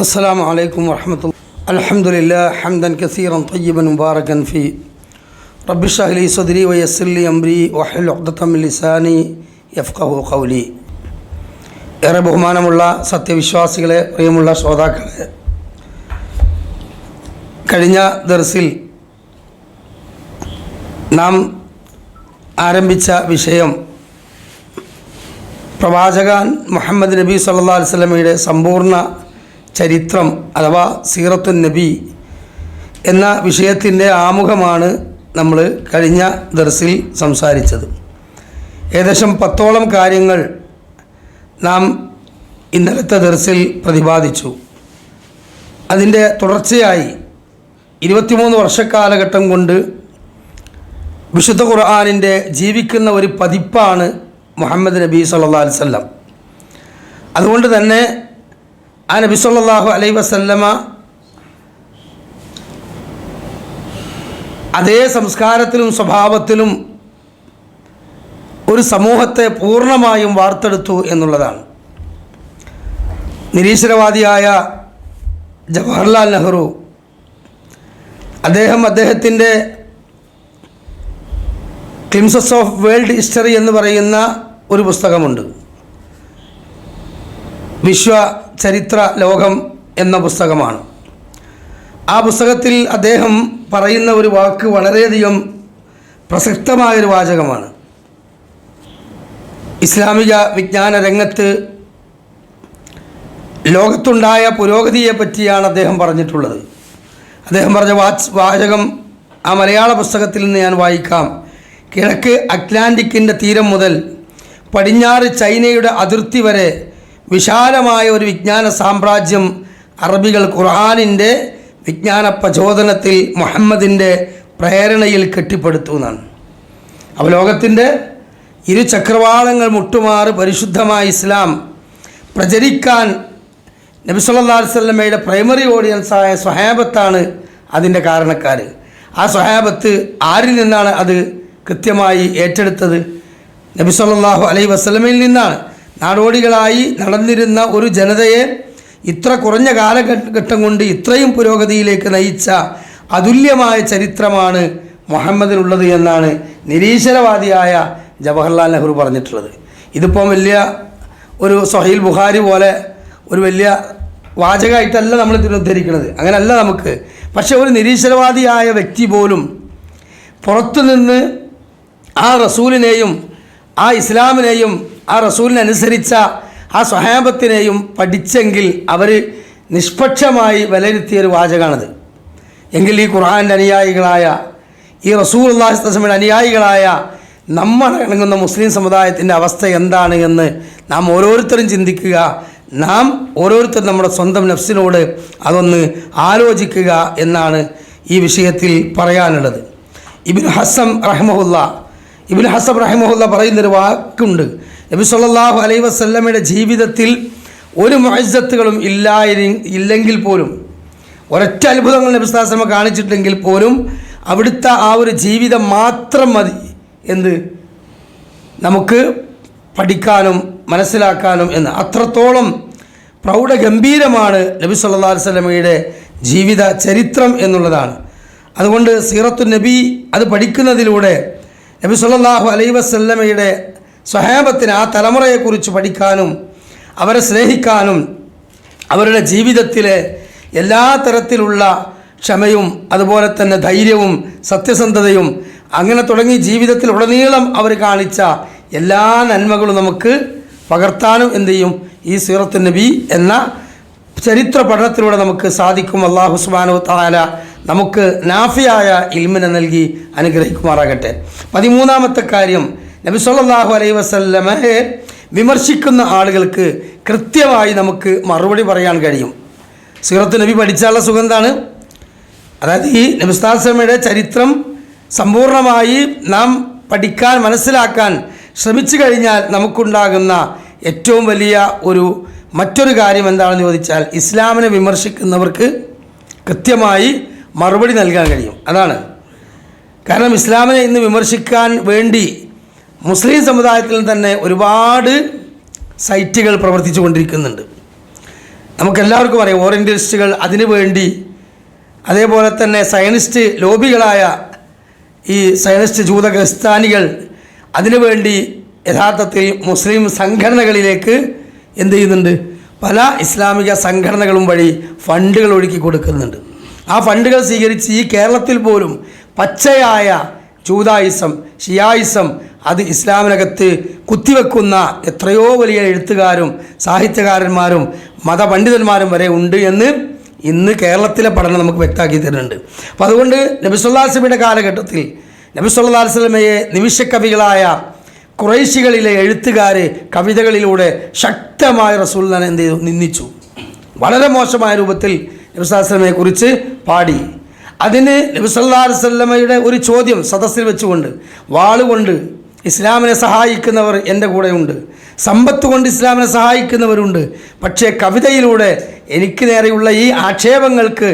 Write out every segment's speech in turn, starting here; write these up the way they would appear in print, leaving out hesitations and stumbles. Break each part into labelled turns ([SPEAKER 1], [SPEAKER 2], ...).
[SPEAKER 1] السلام عليكم ورحمة الله. الحمد لله حمدا كثيرا طيبا مباركا فيه. رب اشرح لي صدري ويسر لي أمري واحلل عقدة من لساني യഫ്ഖഹു ഖൗലി. ഏറെ ബഹുമാനമുള്ള സത്യവിശ്വാസികളെ, പ്രിയമുള്ള ശ്രോതാക്കളെ, കഴിഞ്ഞ ദർസിൽ നാം ആരംഭിച്ച വിഷയം പ്രവാചകൻ മുഹമ്മദ് നബി സല്ലല്ലാഹു അലൈഹി വസല്ലമയുടെ സമ്പൂർണ്ണ ചരിത്രം അഥവാ സീറത്തുൻ നബി എന്ന വിഷയത്തിൻ്റെ ആമുഖമാണ് നമ്മൾ കഴിഞ്ഞ ദർസിൽ സംസാരിച്ചത്. ഏകദേശം 10ഓളം കാര്യങ്ങൾ നാം ഇന്നലത്തെ ദർസിൽ പ്രതിപാദിച്ചു. അതിൻ്റെ തുടർച്ചയായി 23 വർഷക്കാലഘട്ടം കൊണ്ട് വിശുദ്ധ ഖുർആനിൻ്റെ ജീവിക്കുന്ന ഒരു പതിപ്പാണ് മുഹമ്മദ് നബി സല്ലല്ലാഹു അലൈഹി വസല്ലം. അതുകൊണ്ട് തന്നെ ആ നബി സല്ലല്ലാഹു അലൈഹി വസല്ലമ അതേ സംസ്കാരത്തിലും സ്വഭാവത്തിലും ഒരു സമൂഹത്തെ പൂർണ്ണമായും വാർത്തെടുത്തു എന്നുള്ളതാണ്. നിരീശ്വരവാദിയായ ജവഹർലാൽ നെഹ്റു അദ്ദേഹത്തിൻ്റെ ക്ലിംസസ് ഓഫ് വേൾഡ് ഹിസ്റ്ററി എന്ന് പറയുന്ന ഒരു പുസ്തകമുണ്ട്. വിശ്വ ചരിത്ര ലോകം എന്ന പുസ്തകമാണ്. ആ പുസ്തകത്തിൽ അദ്ദേഹം പറയുന്ന ഒരു വാക്ക് വളരെയധികം പ്രസക്തമായൊരു വാചകമാണ്. ഇസ്ലാമിക വിജ്ഞാന രംഗത്ത് ലോകത്തുണ്ടായ പുരോഗതിയെ പറ്റിയാണ് അദ്ദേഹം പറഞ്ഞിട്ടുള്ളത്. അദ്ദേഹം പറഞ്ഞ വാചകം ആ മലയാള പുസ്തകത്തിൽ നിന്ന് ഞാൻ വായിക്കാം. കിഴക്ക് അറ്റ്ലാന്റിക്കിൻ്റെ തീരം മുതൽ പടിഞ്ഞാറ് ചൈനയുടെ അതിർത്തി വരെ വിശാലമായ ഒരു വിജ്ഞാന സാമ്രാജ്യം അറബികൾ ഖുർആനിൻ്റെ വിജ്ഞാന പ്രചോദനത്തിൽ മുഹമ്മദിൻ്റെ പ്രേരണയിൽ കെട്ടിപ്പടുത്തു എന്നാണ്. അപ്പോൾ ലോകത്തിൻ്റെ ഇരു ചക്രവാളങ്ങൾ മുട്ടുമാറ് പരിശുദ്ധമായ ഇസ്ലാം പ്രചരിക്കാൻ നബി സല്ലല്ലാഹു അലൈഹി വസല്ലമയുടെ പ്രൈമറി ഓഡിയൻസായ സ്വഹാബത്താണ് അതിൻ്റെ കാരണക്കാർ. ആ സ്വഹാബത്ത് ആരിൽ നിന്നാണ് അത് കൃത്യമായി ഏറ്റെടുത്തത്? നബി സല്ലല്ലാഹു അലൈഹി വസല്ലമയിൽ നിന്നാണ്. നാടോടികളായി നടന്നിരുന്ന ഒരു ജനതയെ ഇത്ര കുറഞ്ഞ കാലഘട്ടം കൊണ്ട് ഇത്രയും പുരോഗതിയിലേക്ക് നയിച്ച അതുല്യമായ ചരിത്രമാണ് മുഹമ്മദിനുള്ളത് എന്നാണ് നിരീശ്വരവാദിയായ ജവഹർലാൽ നെഹ്റു പറഞ്ഞിട്ടുള്ളത്. ഇതിപ്പം വലിയ ഒരു സ്വഹീൽ ബുഖാരി പോലെ ഒരു വലിയ വാചകമായിട്ടല്ല നമ്മൾ ഇതിനെ ഉദ്ധരിക്കുന്നത്, അങ്ങനെയല്ല നമുക്ക്. പക്ഷെ ഒരു നിരീശ്വരവാദിയായ വ്യക്തി പോലും പുറത്തുനിന്ന് ആ റസൂലിനെയും ആ ഇസ്ലാമിനെയും ആ റസൂലിനനുസരിച്ച ആ സ്വഹാബത്തിനെയും പഠിച്ചെങ്കിൽ അവർ നിഷ്പക്ഷമായി വിലയിരുത്തിയൊരു വാചകമാണത്. എങ്കിൽ ഈ ഖുർആൻ്റെ അനുയായികളായ, ഈ റസൂലുള്ളാഹി സ്വല്ലല്ലാഹു അലൈഹി വസല്ലമയുടെ അനുയായികളായ നമ്മൾ അടങ്ങുന്ന മുസ്ലിം സമുദായത്തിൻ്റെ അവസ്ഥ എന്താണ് എന്ന് നാം ഓരോരുത്തരും ചിന്തിക്കുക. നാം ഓരോരുത്തരും നമ്മുടെ സ്വന്തം നഫ്സിനോട് അതൊന്ന് ആലോചിക്കുക എന്നാണ് ഈ വിഷയത്തിൽ പറയാനുള്ളത്. ഇബ്നു ഹസം റഹിമഹുല്ല പറയുന്നൊരു വാക്കുണ്ട്. നബി സല്ലല്ലാഹു അലൈഹി വസല്ലമയുടെ ജീവിതത്തിൽ ഒരു മുഅ്ജിസത്തുകളും ഇല്ലെങ്കിൽ പോലും, ഒരൊറ്റ അത്ഭുതങ്ങൾ നബി സല്ലല്ലാഹു അലൈഹി വസല്ലമ കാണിച്ചിട്ടെങ്കിൽ പോലും അവിടുത്തെ ആ ഒരു ജീവിതം മാത്രം മതി എന്ത് നമുക്ക് പഠിക്കാനും മനസ്സിലാക്കാനും എന്ന്. അത്രത്തോളം പ്രൗഢഗംഭീരമാണ് നബി സല്ലല്ലാഹു അലൈഹി വസല്ലമയുടെ ജീവിത ചരിത്രം എന്നുള്ളതാണ്. അതുകൊണ്ട് സീറത്തുൻ നബി അത് പഠിക്കുന്നതിലൂടെ നബി സല്ലല്ലാഹു അലൈഹി വസല്ലമയുടെ സ്വഹാബത്തിന് ആ തലമുറയെക്കുറിച്ച് പഠിക്കാനും അവരെ സ്നേഹിക്കാനും അവരുടെ ജീവിതത്തിലെ എല്ലാ തരത്തിലുള്ള ക്ഷമയും അതുപോലെ തന്നെ ധൈര്യവും സത്യസന്ധതയും അങ്ങനെ തുടങ്ങി ജീവിതത്തിൽ ഉടനീളം അവർ കാണിച്ച എല്ലാ നന്മകളും നമുക്ക് പകർത്താനും എന്ത് ചെയ്യും? ഈ സീറത്തുൻ നബി എന്ന ചരിത്ര പഠനത്തിലൂടെ നമുക്ക് സാധിക്കും. അല്ലാഹു സുബ്ഹാനഹു വ തആല നമുക്ക് നാഫിയായ ഇൽമിനെ നൽകി അനുഗ്രഹിക്കുമാറാകട്ടെ. 13ാമത്തെ കാര്യം, നബി സല്ലല്ലാഹു അലൈഹി വസല്ലമയെ വിമർശിക്കുന്ന ആളുകൾക്ക് കൃത്യമായി നമുക്ക് മറുപടി പറയാൻ കഴിയും. സീറത്തുൻ നബി പഠിച്ചാലുള്ള സുഖം എന്താണ്? അതായത് ഈ നബി സല്ലല്ലാഹു അലൈഹി വസല്ലമയുടെ ചരിത്രം സമ്പൂർണ്ണമായി നാം പഠിക്കാൻ മനസ്സിലാക്കാൻ ശ്രമിച്ചു കഴിഞ്ഞാൽ നമുക്കുണ്ടാകുന്ന ഏറ്റവും വലിയ മറ്റൊരു കാര്യം എന്താണെന്ന് ചോദിച്ചാൽ ഇസ്ലാമിനെ വിമർശിക്കുന്നവർക്ക് കൃത്യമായി മറുപടി നൽകാൻ കഴിയും. അതാണ് കാരണം ഇസ്ലാമിനെ ഇന്ന് വിമർശിക്കാൻ വേണ്ടി മുസ്ലിം സമുദായത്തിൽ തന്നെ ഒരുപാട് സൈറ്റുകൾ പ്രവർത്തിച്ചു കൊണ്ടിരിക്കുന്നുണ്ട്. നമുക്കെല്ലാവർക്കും അറിയാം ഓറിയൻ്റലിസ്റ്റുകൾ അതിനു വേണ്ടി, അതേപോലെ തന്നെ സയനിസ്റ്റ് ലോബികളായ ഈ സയനിസ്റ്റ് ജൂത ക്രിസ്ത്യാനികൾ അതിനുവേണ്ടി യഥാർത്ഥത്തിൽ മുസ്ലിം സംഘടനകളിലേക്ക് എന്ത് ചെയ്യുന്നുണ്ട്? പല ഇസ്ലാമിക സംഘടനകളും വഴി ഫണ്ടുകൾ ഒഴുക്കി കൊടുക്കുന്നുണ്ട്. ആ ഫണ്ടുകൾ സ്വീകരിച്ച് ഈ കേരളത്തിൽ പോലും പച്ചയായ ജൂതായിസം, ഷിയായിസം അത് ഇസ്ലാമിനകത്ത് കുത്തിവെക്കുന്ന എത്രയോ വലിയ എഴുത്തുകാരും സാഹിത്യകാരന്മാരും മതപണ്ഡിതന്മാരും വരെ ഉണ്ട് എന്ന് ഇന്ന് കേരളത്തിലെ പഠനം നമുക്ക് വ്യക്തമാക്കി തരുന്നുണ്ട്. അപ്പോൾ അതുകൊണ്ട് നബി സല്ലല്ലാഹു അലൈഹി വസല്ലമയുടെ കാലഘട്ടത്തിൽ നബി സല്ലല്ലാഹു അലൈഹി വസല്ലമയെ നിമിഷക്കവികളായ ഖുറൈശികളിലെ എഴുത്തുകാർ കവിതകളിലൂടെ ശക്തമായ റസൂലിനെ എന്ത് ചെയ്തു? നിന്ദിച്ചു. വളരെ മോശമായ രൂപത്തിൽ നബി സല്ലല്ലാഹു അലൈഹി വസല്ലമയെ കുറിച്ച് പാടി. അതിന് നബി സല്ലല്ലാഹു അലൈഹി വസല്ലമയുടെ ഒരു ചോദ്യം സദസ്സിൽ വെച്ചുകൊണ്ട്, വാളുകൊണ്ട് ഇസ്ലാമിനെ സഹായിക്കുന്നവർ എൻ്റെ കൂടെയുണ്ട്, സമ്പത്ത് കൊണ്ട് ഇസ്ലാമിനെ സഹായിക്കുന്നവരുണ്ട്, പക്ഷേ കവിതയിലൂടെ എനിക്ക് നേരെയുള്ള ഈ ആക്ഷേപങ്ങൾക്ക്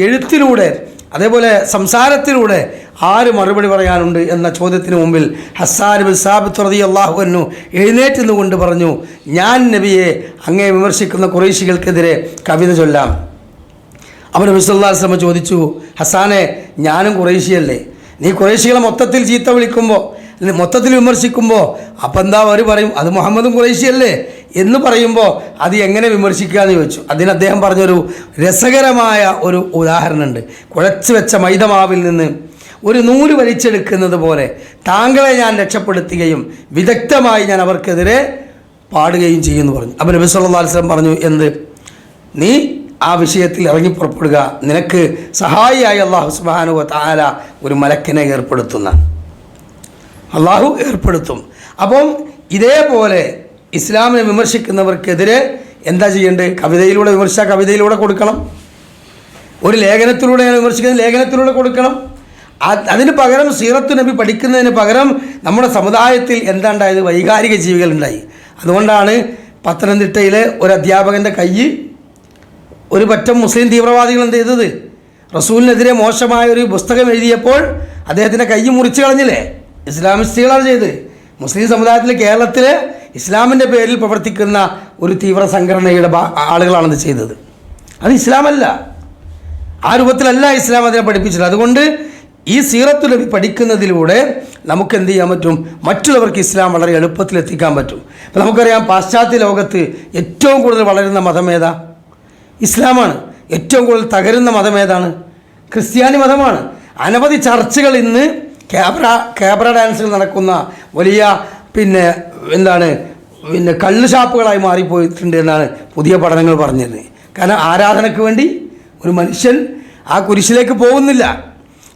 [SPEAKER 1] എഴുത്തിലൂടെ അതേപോലെ സംസാരത്തിലൂടെ ആര് മറുപടി പറയാനുണ്ട് എന്ന ചോദ്യത്തിന് മുമ്പിൽ ഹസ്സാൻ ബിൻ സാബിത്ത് റളിയല്ലാഹു അൻഹു എഴുന്നേറ്റ് നിന്നുകൊണ്ട് പറഞ്ഞു, ഞാൻ നബിയെ അങ്ങേ വിമർശിക്കുന്ന ഖുറൈശികൾക്കെതിരെ കവിത ചൊല്ലാം. അപ്പോൾ നബി സല്ലല്ലാഹു അലൈഹി വസല്ലം ചോദിച്ചു, ഹസ്സാനെ, ഞാനും ഖുറൈശിയല്ലേ? നീ ഖുറൈശികളെ മൊത്തത്തിൽ ചീത്ത വിളിക്കുമ്പോൾ, മൊത്തത്തിൽ വിമർശിക്കുമ്പോൾ അപ്പം എന്താ അവർ പറയും? അത് മുഹമ്മദും ഖുറൈശിയല്ലേ എന്ന് പറയുമ്പോൾ അത് എങ്ങനെ വിമർശിക്കുക എന്ന് ചോദിച്ചു. അതിന് അദ്ദേഹം പറഞ്ഞൊരു രസകരമായ ഒരു ഉദാഹരണമുണ്ട്. കുഴച്ച് വെച്ച മൈദമാവിൽ നിന്ന് ഒരു നൂല് വലിച്ചെടുക്കുന്നത് പോലെ താങ്കളെ ഞാൻ രക്ഷപ്പെടുത്തുകയും വിദഗ്ധമായി ഞാൻ അവർക്കെതിരെ പാടുകയും ചെയ്യുമെന്ന് പറഞ്ഞു. അപ്പോൾ നബി സല്ലല്ലാഹു അലൈഹി വസല്ലം പറഞ്ഞു, എന്ത്? നീ ആ വിഷയത്തിൽ ഇറങ്ങി പുറപ്പെടുക, നിനക്ക് സഹായിയായി അല്ലാഹു സുബ്ഹാനഹു വ തആല ഒരു മലക്കിനെ അള്ളാഹു ഏർപ്പെടുത്തും. അപ്പം ഇതേപോലെ ഇസ്ലാമിനെ വിമർശിക്കുന്നവർക്കെതിരെ എന്താ ചെയ്യേണ്ടത്? കവിതയിലൂടെ വിമർശിച്ചാൽ കവിതയിലൂടെ കൊടുക്കണം, ഒരു ലേഖനത്തിലൂടെയാണ് വിമർശിക്കുന്നത്, ലേഖനത്തിലൂടെ കൊടുക്കണം. അതിന് പകരം സീറത്തു നബി പഠിക്കുന്നതിന് പകരം നമ്മുടെ സമുദായത്തിൽ എന്താ ഉണ്ടായത്? വൈകാരിക ജീവികളുണ്ടായി. അതുകൊണ്ടാണ് പത്തനംതിട്ടയിലെ ഒരു അധ്യാപകൻ്റെ കൈ ഒരു പറ്റം മുസ്ലിം തീവ്രവാദികൾ എന്ത് ചെയ്തത്? റസൂലിനെതിരെ മോശമായ ഒരു പുസ്തകം എഴുതിയപ്പോൾ അദ്ദേഹത്തിൻ്റെ കൈ മുറിച്ച് കളഞ്ഞില്ലേ? ഇസ്ലാമിസ്റ്റുകളാണ് ചെയ്ത്. മുസ്ലിം സമുദായത്തിൽ കേരളത്തിൽ ഇസ്ലാമിൻ്റെ പേരിൽ പ്രവർത്തിക്കുന്ന ഒരു തീവ്ര സംഘടനയുടെ ആളുകളാണത് ചെയ്തത്. അത് ഇസ്ലാമല്ല, ആ രൂപത്തിലല്ല ഇസ്ലാം അതിനെ പഠിപ്പിച്ചത്. അതുകൊണ്ട് ഈ സീറത്തു നബി പഠിക്കുന്നതിലൂടെ നമുക്ക് എന്ത് ചെയ്യാൻ പറ്റും? മറ്റുള്ളവർക്ക് ഇസ്ലാം വളരെ എളുപ്പത്തിൽ എത്തിക്കാൻ പറ്റും. അപ്പോൾ നമുക്കറിയാം, പാശ്ചാത്യ ലോകത്ത് ഏറ്റവും കൂടുതൽ വളരുന്ന മതം ഏതാ? ഇസ്ലാമാണ്. ഏറ്റവും കൂടുതൽ തകരുന്ന മതം ഏതാണ്? ക്രിസ്ത്യാനി മതമാണ്. അനവധി ചർച്ചകൾ ഇന്ന് ക്യാബ്ര ഡാൻസുകൾ നടക്കുന്ന വലിയ കള്ള് ഷാപ്പുകളായി മാറിപ്പോയിട്ടുണ്ട് എന്നാണ് പുതിയ പഠനങ്ങൾ പറഞ്ഞത്. കാരണം ആരാധനയ്ക്ക് വേണ്ടി ഒരു മനുഷ്യൻ ആ കുരിശിലേക്ക് പോകുന്നില്ല.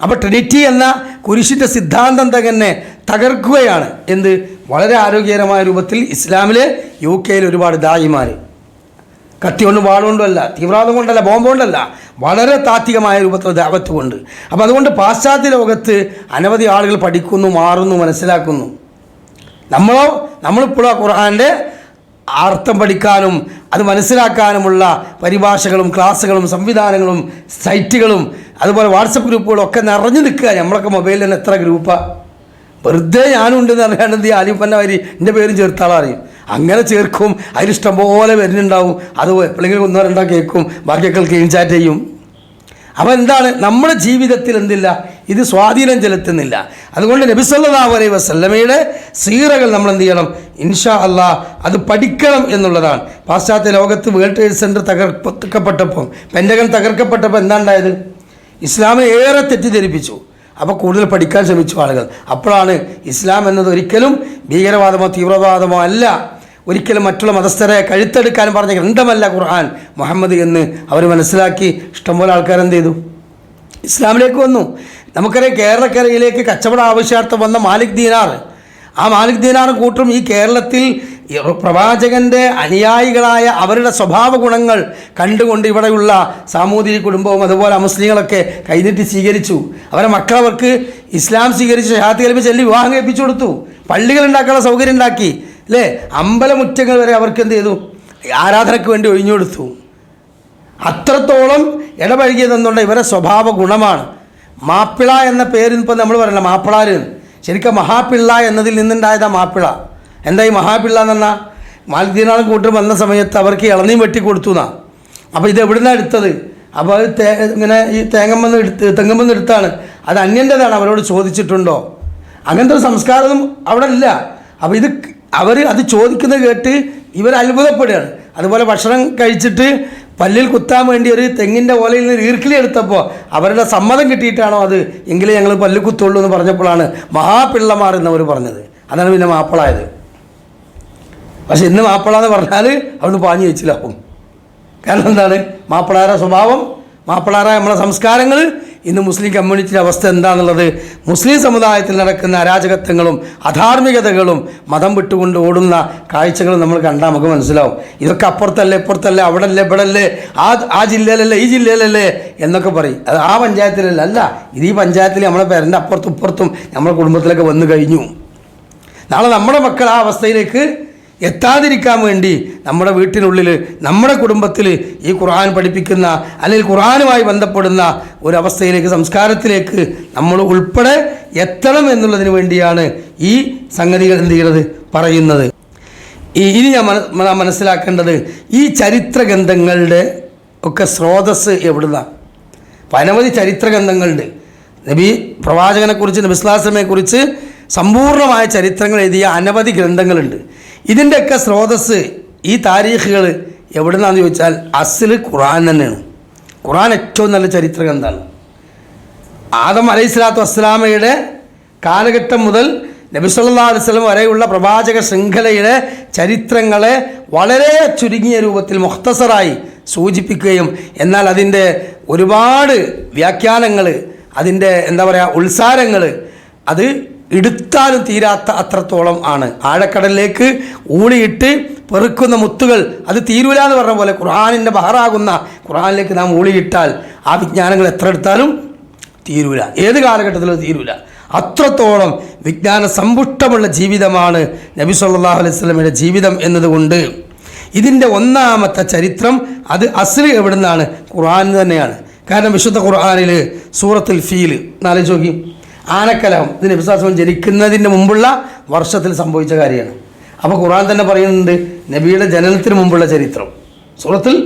[SPEAKER 1] അപ്പോൾ ട്രിനിറ്റി എന്ന കുരിശിൻ്റെ സിദ്ധാന്തം തന്നെ തകർക്കുകയാണ്. എന്ത്? വളരെ ആരോഗ്യകരമായ രൂപത്തിൽ ഇസ്ലാമിലെ UK ഒരുപാട് ദായിമാർ കത്തി കൊണ്ടും വാളുകൊണ്ടും അല്ല, തീവ്രവാദം കൊണ്ടല്ല, ബോംബ് കൊണ്ടല്ല, വളരെ താത്വികമായ രൂപത്തിൽ ദഅവത്ത് കൊണ്ട്. അപ്പോൾ അതുകൊണ്ട് പാശ്ചാത്യ ലോകത്ത് അനവധി ആളുകൾ പഠിക്കുന്നു, മാറുന്നു, മനസ്സിലാക്കുന്നു. നമ്മളിപ്പോഴും ആ ഖുർആൻ്റെ അർത്ഥം പഠിക്കാനും അത് മനസ്സിലാക്കാനുമുള്ള പരിഭാഷകളും ക്ലാസ്സുകളും സംവിധാനങ്ങളും സൈറ്റുകളും അതുപോലെ വാട്സപ്പ് ഗ്രൂപ്പുകളും ഒക്കെ നിറഞ്ഞു നിൽക്കുക. നമ്മളൊക്കെ മൊബൈലിൽ തന്നെ എത്ര ഗ്രൂപ്പാണ്! വെറുതെ ഞാനുണ്ടെന്ന് അറിയാണ്ട് എന്ത് ചെയ്യും? ആലിപ്പന്ന വരി എൻ്റെ പേരും ചേർത്താളറിയും. അങ്ങനെ ചേർക്കും, അതിലിഷ്ടം പോലെ വരുന്നുണ്ടാവും. അത് എപ്പോഴെങ്കിലും ഒന്നോ രണ്ടോ കേൾക്കും, ബാക്കിയൊക്കെ ക്ലീൻ ചാറ്റ് ചെയ്യും. അപ്പോൾ എന്താണ്? നമ്മുടെ ജീവിതത്തിൽ എന്തില്ല? ഇത് സ്വാധീനം ചെലുത്തുന്നില്ല. അതുകൊണ്ട് നബി സല്ലല്ലാഹു അലൈഹി വസല്ലമയുടെ സീറകൾ നമ്മൾ എന്ത് ചെയ്യണം? ഇൻഷാ അല്ലാഹ് അത് പഠിക്കണം എന്നുള്ളതാണ്. പാശ്ചാത്യ ലോകത്ത് വേൾഡ് ട്രേഡ് സെൻറ്റർ തകർക്കപ്പെട്ടപ്പോൾ, പെൻറ്റഗൺ തകർക്കപ്പെട്ടപ്പോൾ എന്താ ഉണ്ടായത്? ഇസ്ലാമിനെ ഏറെ തെറ്റിദ്ധരിപ്പിച്ചു. അപ്പോൾ കൂടുതൽ പഠിക്കാൻ ശ്രമിച്ചു ആളുകൾ. അപ്പോഴാണ് ഇസ്ലാം എന്നത് ഒരിക്കലും ഭീകരവാദമോ തീവ്രവാദമോ അല്ല, ഒരിക്കലും മറ്റുള്ള മതസ്ഥരെ കഴുത്തെടുക്കാൻ പറഞ്ഞ ഗ്രന്ഥമല്ല ഖുർആൻ, മുഹമ്മദ് എന്ന് അവർ മനസ്സിലാക്കി ഇഷ്ടംപോലെ ആൾക്കാർ എന്ത് ചെയ്തു? ഇസ്ലാമിലേക്ക് വന്നു. നമുക്കറിയാം, കേരളക്കരയിലേക്ക് കച്ചവട ആവശ്യാർത്ഥം വന്ന മാലിക് ദീനാർ, ആ മാലിക് ദീനാറും കൂട്ടും ഈ കേരളത്തിൽ പ്രവാചകൻ്റെ അനുയായികളായ അവരുടെ സ്വഭാവ ഗുണങ്ങൾ കണ്ടുകൊണ്ട് ഇവിടെയുള്ള സാമൂതിരി കുടുംബവും അതുപോലെ മുസ്ലിങ്ങളൊക്കെ കൈനീട്ടി സ്വീകരിച്ചു. അവരെ മക്കളവർക്ക് ഇസ്ലാം സ്വീകരിച്ച് ഷഹാദത്ത് കലിമ ചൊല്ലി വിവാഹം കഴിപ്പിച്ചു കൊടുത്തു. പള്ളികൾ ഉണ്ടാക്കാനുള്ള സൗകര്യം ഉണ്ടാക്കി, അല്ലേ? അമ്പലമുറ്റങ്ങൾ വരെ അവർക്ക് എന്ത് ചെയ്തു? ആരാധനയ്ക്ക് വേണ്ടി ഒഴിഞ്ഞു കൊടുത്തു. അത്രത്തോളം ഇടപഴകിയതെന്നുള്ള ഇവരെ സ്വഭാവ ഗുണമാണ്. മാപ്പിള എന്ന പേര് ഇപ്പോൾ നമ്മൾ പറയണം, മാപ്പിളാര്. ശരിക്കും മഹാപിള്ള എന്നതിൽ നിന്നുണ്ടായതാണ് മാപ്പിള. എന്താ ഈ മഹാപിള്ള എന്ന് പറഞ്ഞാൽ? മാലിക് ദീനാറും കൂട്ടും വന്ന സമയത്ത് അവർക്ക് ഇളനീം വെട്ടി കൊടുത്തു എന്നാ. അപ്പോൾ ഇത് എവിടുന്നാണ് എടുത്തത്? അപ്പോൾ അത് ഇങ്ങനെ ഈ തെങ്ങുമെന്ന് എടുത്താണ്, അത് അന്യൻ്റെതാണ്, അവരോട് ചോദിച്ചിട്ടുണ്ടോ? അങ്ങനത്തെ ഒരു സംസ്കാരമൊന്നും അവിടെ ഇല്ല. അപ്പോൾ അവർ അത് ചോദിക്കുന്നത് കേട്ട് ഇവർ അത്ഭുതപ്പെടുകയാണ്. അതുപോലെ ഭക്ഷണം കഴിച്ചിട്ട് പല്ലിൽ കുത്താൻ വേണ്ടി ഒരു തെങ്ങിൻ്റെ ഓലയിൽ നിന്ന് ഈർക്കിലി എടുത്തപ്പോൾ അവരുടെ സമ്മതം കിട്ടിയിട്ടാണോ അത് എങ്കിലേ ഞങ്ങൾ പല്ല് കുത്തുള്ളൂ എന്ന് പറഞ്ഞപ്പോഴാണ് മഹാപിള്ളമാർ എന്നവർ പറഞ്ഞത്. അതാണ് പിന്നെ മാപ്പിളായത്. പക്ഷെ ഇന്ന് മാപ്പിള എന്ന് പറഞ്ഞാൽ അവിടുന്ന് പാഞ്ഞു വെച്ചിലാവും. കാരണം എന്താണ്? മാപ്പിളാരുടെ സ്വഭാവം, മാപ്പിളാരുടെ നമ്മളെ സംസ്കാരങ്ങൾ. ഇന്ന് മുസ്ലിം കമ്മ്യൂണിറ്റിയുടെ അവസ്ഥ എന്താണെന്നുള്ളത്, മുസ്ലിം സമുദായത്തിൽ നടക്കുന്ന അരാജകത്വങ്ങളും അധാർമികതകളും മതം വിട്ടുകൊണ്ട് ഓടുന്ന കാഴ്ചകളും നമ്മൾ കണ്ടാൽ നമുക്ക് മനസ്സിലാവും. ഇതൊക്കെ അപ്പുറത്തല്ലേ ഇപ്പുറത്തല്ലേ അവിടെ അല്ലേ ഇവിടെ അല്ലേ ആ ജില്ലയിലല്ലേ ഈ ജില്ലയിലല്ലേ എന്നൊക്കെ പറയും. അത് ആ പഞ്ചായത്തിലല്ല. അല്ല, ഇത് ഈ പഞ്ചായത്തിൽ നമ്മളെ പേരൻ്റെ അപ്പുറത്തും ഇപ്പുറത്തും നമ്മുടെ കുടുംബത്തിലൊക്കെ വന്നു കഴിഞ്ഞു. നാളെ നമ്മുടെ മക്കൾ ആ അവസ്ഥയിലേക്ക് എത്താതിരിക്കാൻ വേണ്ടി നമ്മുടെ വീട്ടിനുള്ളിൽ നമ്മുടെ കുടുംബത്തിൽ ഈ ഖുർആൻ പഠിപ്പിക്കുന്ന അല്ലെങ്കിൽ ഖുർആനുമായി ബന്ധപ്പെടുന്ന ഒരവസ്ഥയിലേക്ക്, സംസ്കാരത്തിലേക്ക് നമ്മൾ ഉൾപ്പെടെ എത്തണം എന്നുള്ളതിന് വേണ്ടിയാണ് ഈ സംഗതികൾ എന്ത് ചെയ്യുന്നത്, പറയുന്നത്. ഇനി ഞാൻ മനസ്സിലാക്കേണ്ടത് ഈ ചരിത്ര ഗ്രന്ഥങ്ങളുടെ ഒക്കെ സ്രോതസ് എവിടുന്നാണ്? അനവധി ചരിത്ര ഗ്രന്ഥങ്ങളുണ്ട്. നബി പ്രവാചകനെക്കുറിച്ച്, നബി സ്വല്ലല്ലാഹു അലൈഹി വസല്ലമയെക്കുറിച്ച് സമ്പൂർണ്ണമായ ചരിത്രങ്ങൾ എഴുതിയ അനവധി ഗ്രന്ഥങ്ങളുണ്ട്. ഇതിൻ്റെയൊക്കെ സ്രോതസ്, ഈ താരീഖുകൾ എവിടെ നിന്നാന്ന് ചോദിച്ചാൽ അസ്ൽ ഖുർആൻ തന്നെയാണ്. ഖുർആൻ ഏറ്റവും നല്ല ചരിത്ര ഗ്രന്ഥമാണ്. ആദം അലൈഹിസ്സലാത്തു വസ്സലാമയുടെ കാലഘട്ടം മുതൽ നബി സല്ലല്ലാഹു അലൈഹി വസല്ലം വരെയുള്ള പ്രവാചക ശൃംഖലയുടെ ചരിത്രങ്ങളെ വളരെ ചുരുങ്ങിയ രൂപത്തിൽ മുഖ്തസറായി സൂചിപ്പിക്കുകയും എന്നാൽ അതിൻ്റെ ഒരുപാട് വ്യാഖ്യാനങ്ങൾ, അതിൻ്റെ എന്താ പറയുക ഉത്സാരങ്ങൾ അത് എടുത്താലും തീരാത്ത അത്രത്തോളം ആണ്. ആഴക്കടലിലേക്ക് ഊളിയിട്ട് പെറുക്കുന്ന മുത്തുകൾ അത് തീരൂല എന്ന് പറഞ്ഞ പോലെ ഖുർആനിൻ്റെ ബഹറാകുന്ന ഖുർആനിലേക്ക് നാം ഊളിയിട്ടാൽ ആ വിജ്ഞാനങ്ങൾ എത്ര എടുത്താലും തീരൂല, ഏത് കാലഘട്ടത്തിലും തീരൂല. അത്രത്തോളം വിജ്ഞാന സമ്പുഷ്ടമുള്ള ജീവിതമാണ് നബി സല്ലല്ലാഹു അലൈഹി വസല്ലമയുടെ ജീവിതം എന്നതുകൊണ്ട് ഇതിൻ്റെ ഒന്നാമത്തെ ചരിത്രം അത് അസ്ൽ എവിടെ നിന്നാണ്? ഖുർആൻ തന്നെയാണ്. കാരണം വിശുദ്ധ ഖുർആനിൽ സൂറത്തുൽ ഫീൽ ആലോചിച്ച് നോക്കി, ആനക്കലഹം ഇത് നബി സല്ലല്ലാഹു അലൈഹി വസല്ലം ജനിക്കുന്നതിന് മുമ്പുള്ള വർഷത്തിൽ സംഭവിച്ച കാര്യമാണ്. അപ്പോൾ ഖുർആൻ തന്നെ പറയുന്നുണ്ട് നബിയുടെ ജനനത്തിന് മുമ്പുള്ള ചരിത്രം. സൂറത്തുൽ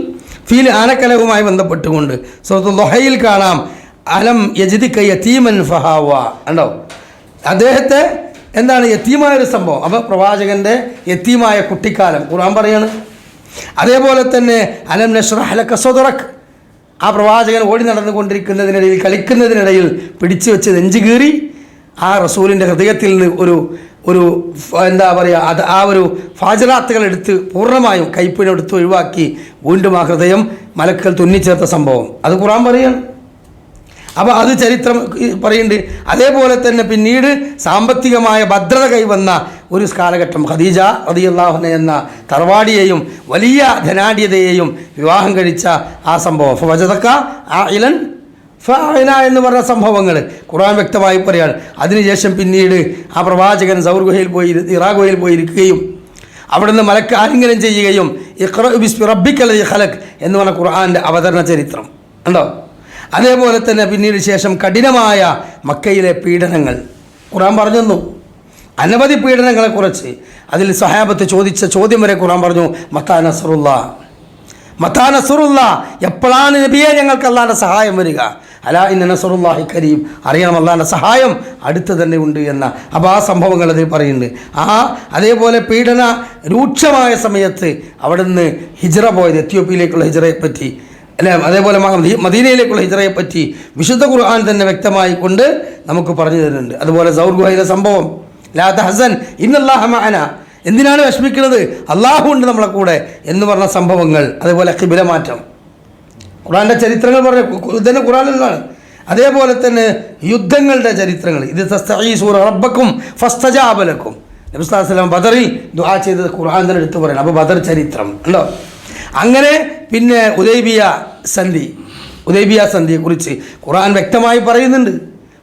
[SPEAKER 1] ഫീൽ ആനക്കലഹവുമായി ബന്ധപ്പെട്ടുകൊണ്ട് സൂറത്തുൽ ദുഹയിൽ കാണാം, അലം യജിദിക യതീമൻ ഫഹാവ. ഉണ്ടോ? അദ്ദേഹത്തെ എന്താണ് യതീമായൊരു സംഭവം. അപ്പോൾ പ്രവാചകൻ്റെ യതീമായ കുട്ടിക്കാലം ഖുർആൻ പറയാണ്. അതേപോലെ തന്നെ അലം നശ്റഹ് ലക സദ്റക്, ആ പ്രവാചകൻ ഓടി നടന്നുകൊണ്ടിരിക്കുന്നതിനിടയിൽ കളിക്കുന്നതിനിടയിൽ പിടിച്ചു വെച്ച് നെഞ്ചു കീറി ആ റസൂലിൻ്റെ ഹൃദയത്തിൽ നിന്ന് ഒരു എന്താ പറയുക ആ ഒരു ഫാജറാത്തുകൾ എടുത്ത് പൂർണ്ണമായും കൈപ്പിനെടുത്ത് ഒഴിവാക്കി വീണ്ടും ആ ഹൃദയം മലക്കുകൾ തുന്നിച്ചേർത്ത സംഭവം അത് ഖുർആൻ പറയുകയാണ്. അപ്പോൾ അത് ചരിത്രം പറയുന്നുണ്ട്. അതേപോലെ തന്നെ പിന്നീട് സാമ്പത്തികമായ ഭദ്രത കൈവന്ന ഒരു കാലഘട്ടം, ഖദീജ റളിയല്ലാഹു അൻഹ എന്ന തറവാടിയെയും വലിയ ധനാഢ്യതയെയും വിവാഹം കഴിച്ച ആ സംഭവം, ഫവജദക ആഇലൻ ഫഅന എന്ന് പറഞ്ഞ സംഭവങ്ങൾ ഖുർആൻ വ്യക്തമായി പറയാണ്. അതിനുശേഷം പിന്നീട് ആ പ്രവാചകൻ സൗർ ഗുഹയിൽ പോയി ഇറാ ഗുഹയിൽ പോയിരിക്കുകയും അവിടുന്ന് മലക്ക് ആലിംഗനം ചെയ്യുകയും ഇഖ്റ ബിസ്മി റബ്ബിക്കൽ ലദീ ഖലഖ് എന്ന് പറഞ്ഞ ഖുർആൻ്റെ അവതരണ ചരിത്രം ഉണ്ടോ? അതേപോലെ തന്നെ പിന്നീട് ശേഷം കഠിനമായ മക്കയിലെ പീഡനങ്ങൾ ഖുർആൻ പറഞ്ഞു തന്നു. അനവധി പീഡനങ്ങളെക്കുറിച്ച് അതിൽ സഹാബത്ത് ചോദിച്ച ചോദ്യം വരെ ഖുർആൻ പറഞ്ഞു, മത്താ നസ്റുല്ലാഹ്, മത്താ നസ്റുല്ലാഹ്, എപ്പോഴാണ് നബിയെ ഞങ്ങൾക്ക് അല്ലാഹുവിൻ്റെ സഹായം വരിക? അലാ ഇന്ന നസ്റുല്ലാഹി കരീം, അറിയണം അല്ലാഹുവിൻ്റെ സഹായം അടുത്ത് തന്നെ ഉണ്ട് എന്ന. അപ്പോൾ ആ സംഭവങ്ങൾ അതിൽ പറയുന്നുണ്ട്. അതേപോലെ പീഡന രൂക്ഷമായ സമയത്ത് അവിടുന്ന് ഹിജ്റ പോയത്, എത്യോപ്യയിലേക്കുള്ള ഹിജ്റയെപ്പറ്റി അല്ലേ, അതേപോലെ മദീനയിലേക്കുള്ള ഹിജ്റയെപ്പറ്റി വിശുദ്ധ ഖുർആൻ തന്നെ വ്യക്തമായി കൊണ്ട് നമുക്ക് പറഞ്ഞു തരുന്നുണ്ട്. അതുപോലെ സൗർ ഗുഹയിലെ സംഭവം, ലാ തഹ്സൻ ഇന്നല്ലാഹ മഅനാ, എന്തിനാണ് വിഷമിക്കുന്നത്, അള്ളാഹു ഉണ്ട് നമ്മളെ കൂടെ എന്ന് പറഞ്ഞ സംഭവങ്ങൾ. അതേപോലെ ഖിബ്ല മാറ്റം, ഖുർആൻ്റെ ചരിത്രങ്ങൾ പറഞ്ഞ ഇതന്നെ ഖുർആനിലാണ്. അതേപോലെ തന്നെ യുദ്ധങ്ങളുടെ ചരിത്രങ്ങൾ, ഇത് തസ്തഈസൂന റബ്ബക്കും ഫസ്തജാബ ലക്കും, നബി സല്ലല്ലാഹു അലൈഹി വസല്ലം ബദറിൽ ദുആ ചെയ്തത് ഖുർആൻ തന്നെ എടുത്തു പറയണം. അപ്പോൾ ബദർ ചരിത്രം ഉണ്ടോ? അങ്ങനെ പിന്നെ ഹുദൈബിയ സന്ധിയെക്കുറിച്ച് ഖുർആൻ വ്യക്തമായി പറയുന്നുണ്ട്.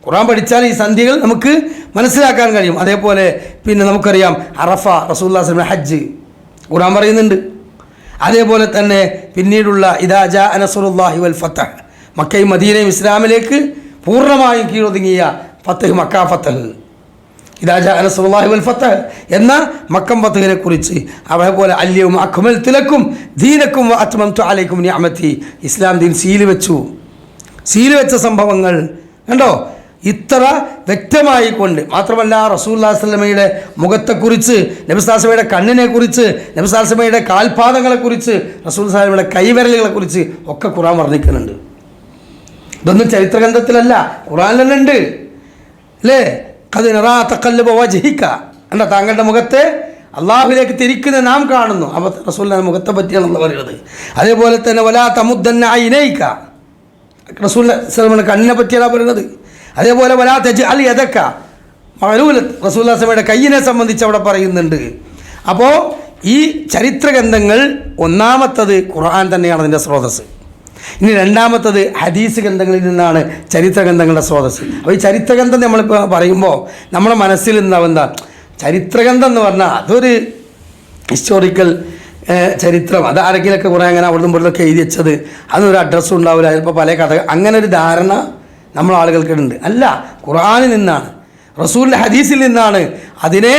[SPEAKER 1] ഖുർആൻ പഠിച്ചാൽ ഈ സന്ധികൾ നമുക്ക് മനസ്സിലാക്കാൻ കഴിയും. അതേപോലെ പിന്നെ നമുക്കറിയാം അറഫ, റസൂലുള്ളാഹി സ്വല്ലല്ലാഹു അലൈഹി വസല്ലം ഹജ്ജ് ഖുർആൻ പറയുന്നുണ്ട്. അതേപോലെ തന്നെ പിന്നീടുള്ള ഇദാ ജാഅ നസ്റുല്ലാഹി വൽ ഫതഹ്, മക്കയും മദീനയും ഇസ്ലാമിലേക്ക് പൂർണ്ണമായും കീഴൊതുങ്ങിയ ഫതഹ്, മക്ക ഫതഹ്. ഇദാ ജാഅ നസ്റുല്ലാഹി വൽ ഫത്ഹ് എന്ന മക്കം ഫത്ഹിനെ കുറിച്ച്, അതേപോലെ അൽയൗമ അക്മൽതു ലക്കും ദീനക്കും വ അത്മംതു അലൈക്കും നിഅമതി, ഇസ്ലാം ദീൻ സീല് വെച്ച സംഭവങ്ങൾ കണ്ടോ. ഇത്ര വ്യക്തമായി കൊണ്ട് മാത്രമല്ല റസൂലുള്ളാഹി സ്വല്ലല്ലാഹു അലൈഹി വസല്ലമയുടെ മുഖത്തെക്കുറിച്ച്, നബി സല്ലല്ലാഹു അലൈഹി വസല്ലമയുടെ കണ്ണിനെക്കുറിച്ച്, നബി സല്ലല്ലാഹു അലൈഹി വസല്ലമയുടെ കാൽപാദങ്ങളെക്കുറിച്ച്, റസൂൽ സല്ലല്ലാഹു അലൈഹി വസല്ലമയുടെ കൈവിരലുകളെക്കുറിച്ച് ഒക്കെ ഖുർആൻ വർണ്ണിക്കുന്നുണ്ട്. ഇതൊന്നും ചരിത്രഗ്രന്ഥത്തിലല്ല, ഖുർആനിൽ തന്നെ ഉണ്ട് അല്ലേ. ഖദ് നറാ തഖല്ലുബ വജ്ഹിക, കണ്ടോ താങ്കളുടെ മുഖത്തെ അള്ളാഹുവിലേക്ക് തിരിക്കുന്ന നാം കാണുന്നു. അപ്പോൾ റസൂലുള്ളാഹിയുടെ മുഖത്തെ പറ്റിയാണല്ലോ പറയുന്നത്. അതേപോലെ തന്നെ വലാ തമുദ്ദന്ന ഐനൈക, റസൂലുള്ളാഹി സ്വല്ലല്ലാഹു അലൈഹി വസല്ലമയുടെ കണ്ണിനെ പറ്റിയാണ് പറയുന്നത്. അതേപോലെ വലാ തജ്അൽ യദക മഗ്ലൂലത, റസൂലുള്ളാഹി സ്വല്ലല്ലാഹു അലൈഹി വസല്ലമയുടെ കയ്യിനെ സംബന്ധിച്ച് അവിടെ പറയുന്നുണ്ട്. അപ്പോൾ ഈ ചരിത്രഗ്രന്ഥങ്ങൾ, ഒന്നാമത്തത് ഖുർആൻ തന്നെയാണ് അതിൻ്റെ സ്രോതസ്സ്. ഇനി രണ്ടാമത്തത് ഹദീസ് ഗ്രന്ഥങ്ങളിൽ നിന്നാണ് ചരിത്രഗ്രന്ഥങ്ങളുടെ സ്രോതസ്സ്. അപ്പോൾ ഈ ചരിത്രഗ്രന്ഥം നമ്മളിപ്പോൾ പറയുമ്പോൾ നമ്മുടെ മനസ്സിൽ എന്താ, ചരിത്രഗ്രന്ഥം എന്ന് പറഞ്ഞാൽ അതൊരു ഹിസ്റ്റോറിക്കൽ ചരിത്രം, അത് ആരെങ്കിലൊക്കെ കുറേ അങ്ങനെ അവിടെ നിന്നൊക്കെ എഴുതി വെച്ചത്, അതൊരു അഡ്രസ്സും ഉണ്ടാവില്ല, ചിലപ്പോൾ പല കഥ, അങ്ങനെ ഒരു ധാരണ നമ്മൾ ആളുകൾക്കുണ്ട്. അല്ല, ഖുർആനിൽ നിന്നാണ്, റസൂലിൻ്റെ ഹദീസിൽ നിന്നാണ്, അതിനെ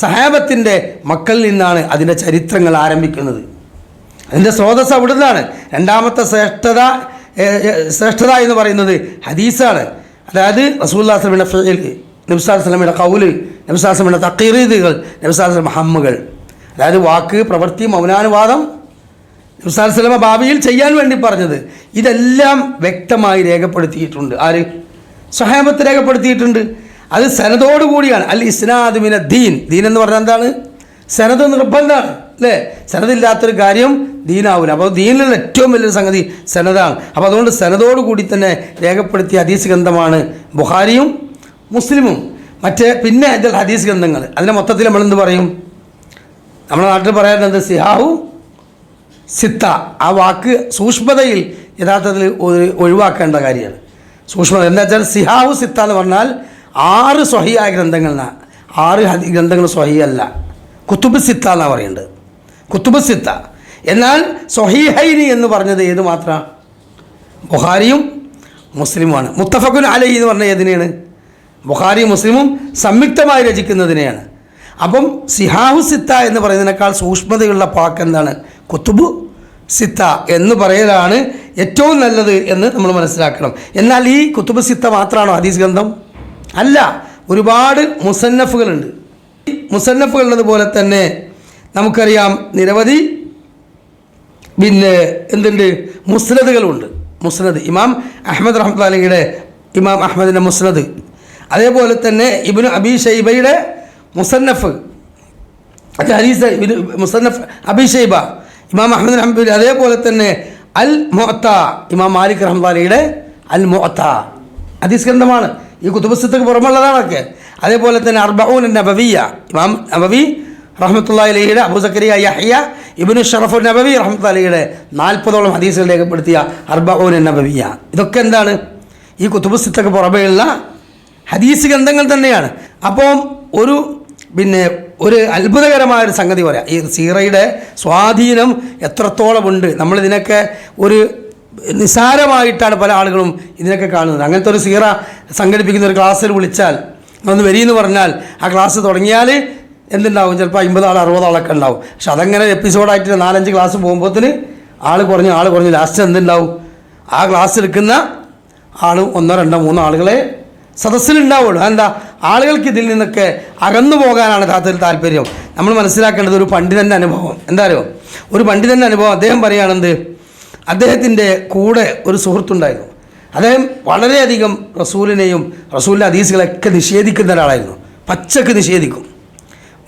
[SPEAKER 1] സഹാബത്തിൻ്റെ മക്കളിൽ നിന്നാണ് അതിൻ്റെ ചരിത്രങ്ങൾ ആരംഭിക്കുന്നത്. അതിൻ്റെ സ്രോതസ് അവിടെ നിന്നാണ്. രണ്ടാമത്തെ ശ്രേഷ്ഠത എന്ന് പറയുന്നത് ഹദീസാണ്. അതായത് റസൂലുള്ളാഹി സ്വല്ലല്ലാഹു അലൈഹി വസല്ലമയുടെ ഫിഅൽ, നബി സല്ലല്ലാഹു അലൈഹി വസല്ലമയുടെ ഖൗല്, നബി സല്ലല്ലാഹു അലൈഹി വസല്ലമയുടെ തഖ്രീറുകൾ, നബി സല്ലല്ലാഹു അലൈഹി വസല്ലം ഹമ്മുകൾ, അതായത് വാക്ക്, പ്രവൃത്തി, മൗനാനുവാദം നബി സല്ലല്ലാഹു അലൈഹി വസല്ലം ഭാവിയിൽ ചെയ്യാൻ വേണ്ടി പറഞ്ഞത്, ഇതെല്ലാം വ്യക്തമായി രേഖപ്പെടുത്തിയിട്ടുണ്ട്. ആര്? സ്വഹാബത്ത് രേഖപ്പെടുത്തിയിട്ടുണ്ട്. അത് സനദോടുകൂടിയാണ്. അൽ ഇസ്നാദു മിന ദീൻ, ദീൻ എന്ന് പറഞ്ഞാൽ എന്താണ്? സനദ് നിർബന്ധമാണ് അല്ലേ. സനദില്ലാത്തൊരു കാര്യം ദീനാവില്ല. അപ്പോൾ ദീനിലുള്ള ഏറ്റവും വലിയൊരു സംഗതി സനദാണ്. അപ്പോൾ അതുകൊണ്ട് സനദോടുകൂടി തന്നെ രേഖപ്പെടുത്തിയ ഹദീസ് ഗ്രന്ഥമാണ് ബുഖാരിയും മുസ്ലിമും. പിന്നെ ഇതിൽ ഹദീസ് ഗ്രന്ഥങ്ങൾ, അതിനെ മൊത്തത്തിൽ നമ്മളെന്ത് പറയും? നമ്മുടെ നാട്ടിൽ പറയാറുണ്ട് സിഹാഹു സിത്ത. ആ വാക്ക് സൂക്ഷ്മതയിൽ യഥാർത്ഥത്തിൽ ഒഴിവാക്കേണ്ട കാര്യമാണ്. സൂക്ഷ്മത എന്താ വെച്ചാൽ സിഹാഹു സിത്ത എന്ന് പറഞ്ഞാൽ 6 സ്വഹീഹായ ഗ്രന്ഥങ്ങളാണ്. 6 ഗ്രന്ഥങ്ങൾ സ്വഹീഹല്ല, കുത്തുബ് സിത്ത എന്നാണ് പറയേണ്ടത്, കുത്തുബ് സിത്ത. എന്നാൽ സ്വഹീഹൈനി എന്ന് പറഞ്ഞത് ഏത് മാത്രമാണ്? ബുഖാരിയും മുസ്ലിമുമാണ്. മുത്തഫഖുൻ അലൈഹി എന്ന് പറഞ്ഞാൽ ഏതിനെയാണ്? ബുഖാരിയും മുസ്ലിമും സംയുക്തമായി രചിക്കുന്നതിനെയാണ്. അപ്പം സിഹാഹു സിത്ത എന്ന് പറയുന്നതിനേക്കാൾ സൂക്ഷ്മതയുള്ള പാക്ക് എന്താണ്? കുത്തുബു സിത്ത എന്ന് പറയലാണ് ഏറ്റവും നല്ലത് എന്ന് നമ്മൾ മനസ്സിലാക്കണം. എന്നാൽ ഈ കുത്തുബ് സിത്ത മാത്രമാണോ ഹദീസ് ഗ്രന്ഥം? അല്ല, ഒരുപാട് മുസന്നഫുകളുണ്ട്. മുസന്നഫുകളുള്ളതുപോലെ തന്നെ നമുക്കറിയാം നിരവധി എന്തുണ്ട്, മുസ്നദുകളുണ്ട്. മുസ്നദ് ഇമാം അഹ്മദ് റഹ്മത്തുള്ളാഹി അലൈഹിയുടെ, ഇമാം അഹ്മദിൻ്റെ മുസ്നദ്, അതേപോലെ തന്നെ ഇബ്നു അബീ ഷൈബയുടെ മുസന്നഫ്, ഹദീസ് മുസന്നഫ് അബീ ഷൈബ, ഇമാം അഹ്മദ് ഹംബലി, അതേപോലെ തന്നെ അൽ മുഅത്ത, ഇമാം മാലിക് റഹ്മത്തുള്ളാഹി അലൈഹിയുടെ അൽ മുഅത്ത ഹദീസ് ഗ്രന്ഥമാണ്. ഈ കുതുബ് സിത്തക്ക് പുറമുള്ളതാണൊക്കെ. അതേപോലെ തന്നെ അർബഊൻ നബവിയ, ഇമാം നബവി റഹ്മത്തുള്ളാഹി അലൈഹിയുടെ, അബൂ സക്കരിയ യഹ്യ ഇബ്നു ഷറഫ് നബവി റഹ്മത്തുള്ളാഹി അലൈഹിയുടെ 40ഓളം ഹദീസുകൾ രേഖപ്പെടുത്തിയ അർബഊൻ നബവിയ. ഇതൊക്കെ എന്താണ്? ഈ കുതുബ് സിത്തക്ക് പുറമെയുള്ള ഹദീസ് ഗ്രന്ഥങ്ങൾ തന്നെയാണ്. അപ്പം ഒരു അത്ഭുതകരമായൊരു സംഗതി പറയാം. ഈ സീറയുടെ സ്വാധീനം എത്രത്തോളമുണ്ട്. നമ്മളിതിനൊക്കെ ഒരു നിസ്സാരമായിട്ടാണ് പല ആളുകളും ഇതിനൊക്കെ കാണുന്നത്. അങ്ങനത്തെ ഒരു സീറ സംഘടിപ്പിക്കുന്ന ഒരു ക്ലാസ്സിൽ വിളിച്ചാൽ ഒന്ന് വരിയെന്ന് പറഞ്ഞാൽ ആ ക്ലാസ് തുടങ്ങിയാൽ എന്തുണ്ടാവും? ചിലപ്പോൾ 50 ആൾ 60 ആളൊക്കെ ഉണ്ടാവും. പക്ഷെ അതങ്ങനെ എപ്പിസോഡായിട്ട് 4-5 ക്ലാസ് പോകുമ്പോഴത്തിന് ആൾ കുറഞ്ഞ് ലാസ്റ്റ് എന്തുണ്ടാവും? ആ ക്ലാസ് എടുക്കുന്ന ആൾ 1, 2, 3 ആളുകളെ സദസ്സിലുണ്ടാവുള്ളൂ. എന്താ? ആളുകൾക്ക് ഇതിൽ നിന്നൊക്കെ അകന്നു പോകാനാണ് യഥാർത്ഥത്തിൽ താല്പര്യം. നമ്മൾ മനസ്സിലാക്കേണ്ടത് ഒരു പണ്ഡിതൻ്റെ അനുഭവം. എന്താ അറിയോ? ഒരു പണ്ഡിതൻ്റെ അനുഭവം. അദ്ദേഹം പറയുകയാണെന്ത്, അദ്ദേഹത്തിൻ്റെ കൂടെ ഒരു സുഹൃത്തുണ്ടായിരുന്നു. അദ്ദേഹം വളരെയധികം റസൂലിനെയും റസൂലിൻ്റെ ഹദീസുകളൊക്കെ നിഷേധിക്കുന്ന ഒരാളായിരുന്നു. പച്ചക്ക് നിഷേധിക്കും.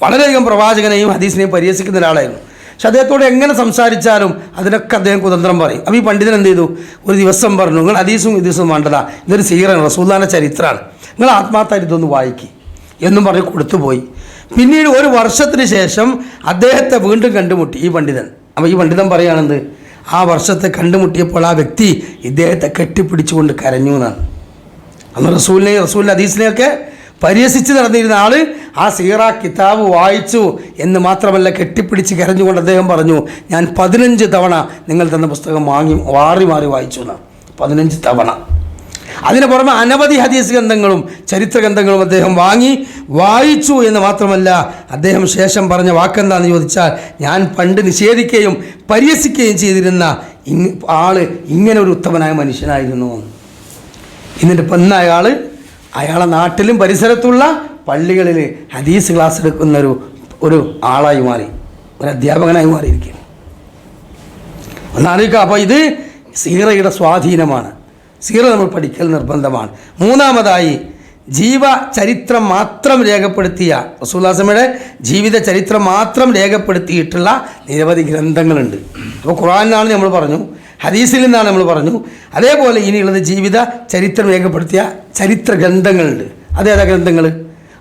[SPEAKER 1] വളരെയധികം പ്രവാചകനെയും ഹദീസിനെയും പരിഹസിക്കുന്ന ഒരാളായിരുന്നു. പക്ഷെ അദ്ദേഹത്തോട് എങ്ങനെ സംസാരിച്ചാലും അതിനൊക്കെ അദ്ദേഹം കുതന്ത്രം പറയും. അപ്പോൾ ഈ പണ്ഡിതൻ എന്ത് ചെയ്തു? ഒരു ദിവസം പറഞ്ഞു, നിങ്ങൾ ഹദീസും വേണ്ടതാ, ഇതൊരു സീറാണ്, റസൂലുള്ളാഹിയുടെ ചരിത്രമാണ്, നിങ്ങൾ ആത്മാർത്ഥമായിട്ട് ഇതൊന്ന് വായിക്കി എന്നും പറഞ്ഞ് കൊടുത്തുപോയി. പിന്നീട് ഒരു വർഷത്തിന് ശേഷം അദ്ദേഹത്തെ വീണ്ടും കണ്ടുമുട്ടി ഈ പണ്ഡിതൻ. അപ്പോൾ ഈ പണ്ഡിതൻ പറയുകയാണെന്ത്, ആ വർഷത്തെ കണ്ടുമുട്ടിയപ്പോൾ ആ വ്യക്തി ഇദ്ദേഹത്തെ കെട്ടിപ്പിടിച്ചുകൊണ്ട് കരഞ്ഞു എന്നാണ്. അന്ന് റസൂലിൻ്റെ ഹദീസിനെയൊക്കെ പരിഹസിച്ച് നടന്നിരുന്ന ആൾ ആ സീറ കിതാബ് വായിച്ചു എന്ന് മാത്രമല്ല, കെട്ടിപ്പിടിച്ച് കരഞ്ഞുകൊണ്ട് അദ്ദേഹം പറഞ്ഞു, ഞാൻ 15 തവണ നിങ്ങൾ തന്ന പുസ്തകം മാറി വായിച്ചു എന്നാണ്. 15 തവണ. അതിന് പുറമെ അനവധി ഹദീസ് ഗ്രന്ഥങ്ങളും ചരിത്ര ഗ്രന്ഥങ്ങളും അദ്ദേഹം വായിച്ചു എന്ന് മാത്രമല്ല, അദ്ദേഹം ശേഷം പറഞ്ഞ വാക്കെന്താണെന്ന് ചോദിച്ചാൽ, ഞാൻ പണ്ട് നിഷേധിക്കുകയും പരിഹസിക്കുകയും ചെയ്തിരുന്ന ആള് ഇങ്ങനെ ഒരു ഉത്തമനായ മനുഷ്യനായിരുന്നു. എന്നിട്ട് ഇപ്പം ഇന്ന് അയാളെ നാട്ടിലും പരിസരത്തുള്ള പള്ളികളിൽ ഹദീസ് ക്ലാസ് എടുക്കുന്ന ഒരു ആളായി മാറി, ഒരു അധ്യാപകനായി മാറിയിരിക്കുകയാണ്. ഒന്നാലോചിക്കുക. അപ്പോൾ ഇത് സീറയുടെ സ്വാധീനമാണ്. സീറ നമ്മൾ പഠിക്കൽ നിർബന്ധമാണ്. മൂന്നാമതായി ജീവചരിത്രം മാത്രം രേഖപ്പെടുത്തിയ റസൂലുള്ളാഹിയുടെ ജീവിത ചരിത്രം മാത്രം രേഖപ്പെടുത്തിയിട്ടുള്ള നിരവധി ഗ്രന്ഥങ്ങളുണ്ട്. അപ്പോൾ ഖുർആനിലാണ് നമ്മൾ പറഞ്ഞു, ഹദീസിൽ നിന്നാണ് നമ്മൾ പറഞ്ഞു. അതേപോലെ ഇനിയുള്ളത് ജീവിത ചരിത്രം രേഖപ്പെടുത്തിയ ചരിത്ര ഗ്രന്ഥങ്ങളുണ്ട്. അതേതാ ഗ്രന്ഥങ്ങൾ?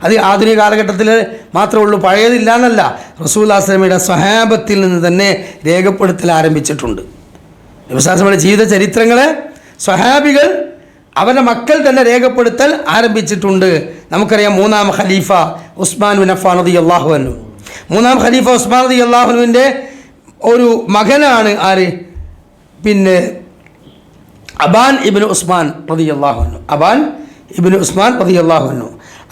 [SPEAKER 1] അത് ആധുനിക കാലഘട്ടത്തിൽ മാത്രമേ ഉള്ളൂ, പഴയതില്ല എന്നല്ല. റസൂലുള്ളാഹി സ്വല്ലല്ലാഹു സ്വഹാബത്തിൽ നിന്ന് തന്നെ രേഖപ്പെടുത്തൽ ആരംഭിച്ചിട്ടുണ്ട്. നബി സ്വല്ലല്ലാഹു ജീവിത ചരിത്രങ്ങളെ സ്വഹാബികൾ അവരുടെ മക്കൾ തന്നെ രേഖപ്പെടുത്തൽ ആരംഭിച്ചിട്ടുണ്ട്. നമുക്കറിയാം, മൂന്നാം ഖലീഫ ഉസ്മാൻ ബിൻ അഫ്ഫാൻ റളിയല്ലാഹു അൻഹു. മൂന്നാം ഖലീഫ ഉസ്മാൻ റളിയല്ലാഹു അൻഹുവിൻ്റെ ഒരു മകനാണ് ആര്? പിന്നെ അബാൻ ഇബ്നു ഉസ്മാൻ റളിയല്ലാഹു അൻഹു. അബാൻ ഇബ്നു ഉസ്മാൻ റളിയല്ലാഹു അൻഹു.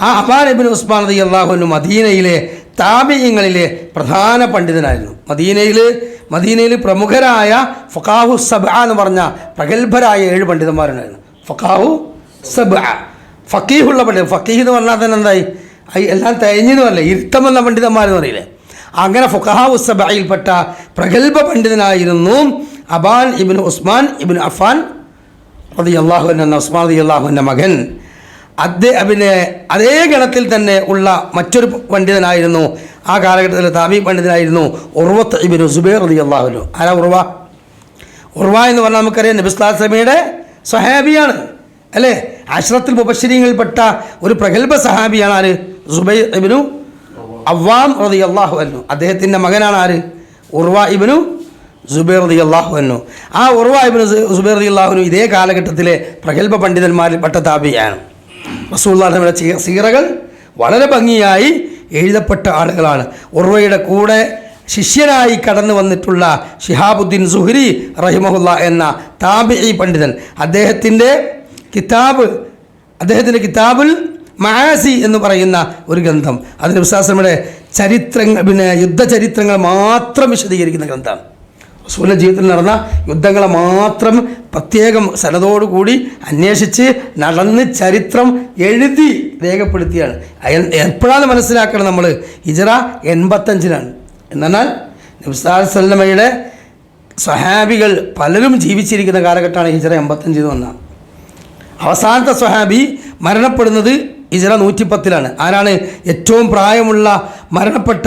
[SPEAKER 1] ആ അബാൻ ഇബ്നു ഉസ്മാൻ റളിയല്ലാഹു അൻഹു മദീനയിലെ താബിഈങ്ങളിലെ പ്രധാന പണ്ഡിതനായിരുന്നു. മദീനയിൽ പ്രമുഖരായ ഫഖാഹു സബ്അ എന്ന് പറഞ്ഞ പ്രഗത്ഭരായ 7 പണ്ഡിതന്മാരുണ്ടായിരുന്നു. ഫഖാഹു സബ്അ, ഫഖീഹുള്ള പണ്ഡിതൻ. ഫഖീഹ് എന്ന് പറഞ്ഞാൽ തന്നെ എന്തായി, എല്ലാം തേഞ്ഞെന്ന് പറയില്ലേ, ഇരുത്തമെന്ന പണ്ഡിതന്മാരെന്ന് പറയില്ലേ. അങ്ങനെ ഫഖാഹു സബ്അയിൽപ്പെട്ട പ്രഗത്ഭ പണ്ഡിതനായിരുന്നു അബാൻ ഇബ്നു ഉസ്മാൻ ഇബ്നു അഫ്ഫാൻ റളിയല്ലാഹു അൻഹു. ഉസ്മാൻ റളിയല്ലാഹു അൻഹുവിൻ്റെ മകൻ. അതേ ഗണത്തിൽ തന്നെ ഉള്ള മറ്റൊരു പണ്ഡിതനായിരുന്നു, ആ കാലഘട്ടത്തിലെ താബി പണ്ഡിതനായിരുന്നു ഉർവത്ത് ഇബ്നു സുബൈർ റളിയല്ലാഹു അൻഹു. ആരാ ഉർവ എന്ന് പറഞ്ഞാൽ നമുക്കറിയാം, നബി സ്വല്ലല്ലാഹു അലൈഹി വസല്ലമയുടെ സ്വഹാബിയാണ് അല്ലേ. അശ്റത്തുൽ മുബശ്ശിരീങ്ങളിൽപ്പെട്ട ഒരു പ്രഗത്ഭ സഹാബിയാണ് ആര്? സുബൈർ ഇബ്നു അവ്വാം റളിയല്ലാഹു അൻഹു. അദ്ദേഹത്തിൻ്റെ മകനാണ് ആര്? ഉർവ ഇബ്നു സുബൈർ റളിയല്ലാഹു അൻഹു. ആ ഉർവ ഇബ്നു സുബൈർ റളിയല്ലാഹു അൻഹു ഇതേ കാലഘട്ടത്തിലെ പ്രഗത്ഭ പണ്ഡിതന്മാരിൽപ്പെട്ട താബിയാണ്. റസൂലുള്ളാഹിയുടെ സീറകൾ വളരെ ഭംഗിയായി എഴുതപ്പെട്ട ആളുകളാണ്. ഉർവയുടെ കൂടെ ശിഷ്യനായി കടന്നു വന്നിട്ടുള്ള ശിഹാബുദ്ദീൻ സുഹ്രി റഹിമഹുല്ല എന്ന താബിഈ പണ്ഡിതൻ, അദ്ദേഹത്തിൻ്റെ കിതാബുൽ മആസി എന്ന് പറയുന്ന ഒരു ഗ്രന്ഥം, അത് നബി സ്വല്ലല്ലാഹു അലൈഹി വസല്ലമയുടെ ചരിത്രങ്ങൾ, യുദ്ധചരിത്രങ്ങൾ മാത്രം വിശദീകരിക്കുന്ന ഗ്രന്ഥമാണ്. റസൂലുള്ളാഹിയുടെ ജീവിതത്തിൽ നടന്ന യുദ്ധങ്ങളെ മാത്രം പ്രത്യേകം സനദോടുകൂടി അന്വേഷിച്ച് നടന്ന് ചരിത്രം എഴുതി രേഖപ്പെടുത്തിയാണ്. എപ്പോഴാണ് മനസ്സിലാക്കണം നമ്മൾ? ഹിജ്റ 85-ലാണ്. എന്നാൽ നബി സല്ലല്ലാഹു അലൈഹി വസല്ലമയുടെ സ്വഹാബികൾ പലരും ജീവിച്ചിരിക്കുന്ന കാലഘട്ടമാണ് ഹിജ്റ 85 എന്ന് പറഞ്ഞാൽ. അവസാനത്തെ സ്വഹാബി മരണപ്പെടുന്നത് ഹിജ്റ 110-ലാണ്. ആരാണ് ഏറ്റവും പ്രായമുള്ള മരണപ്പെട്ട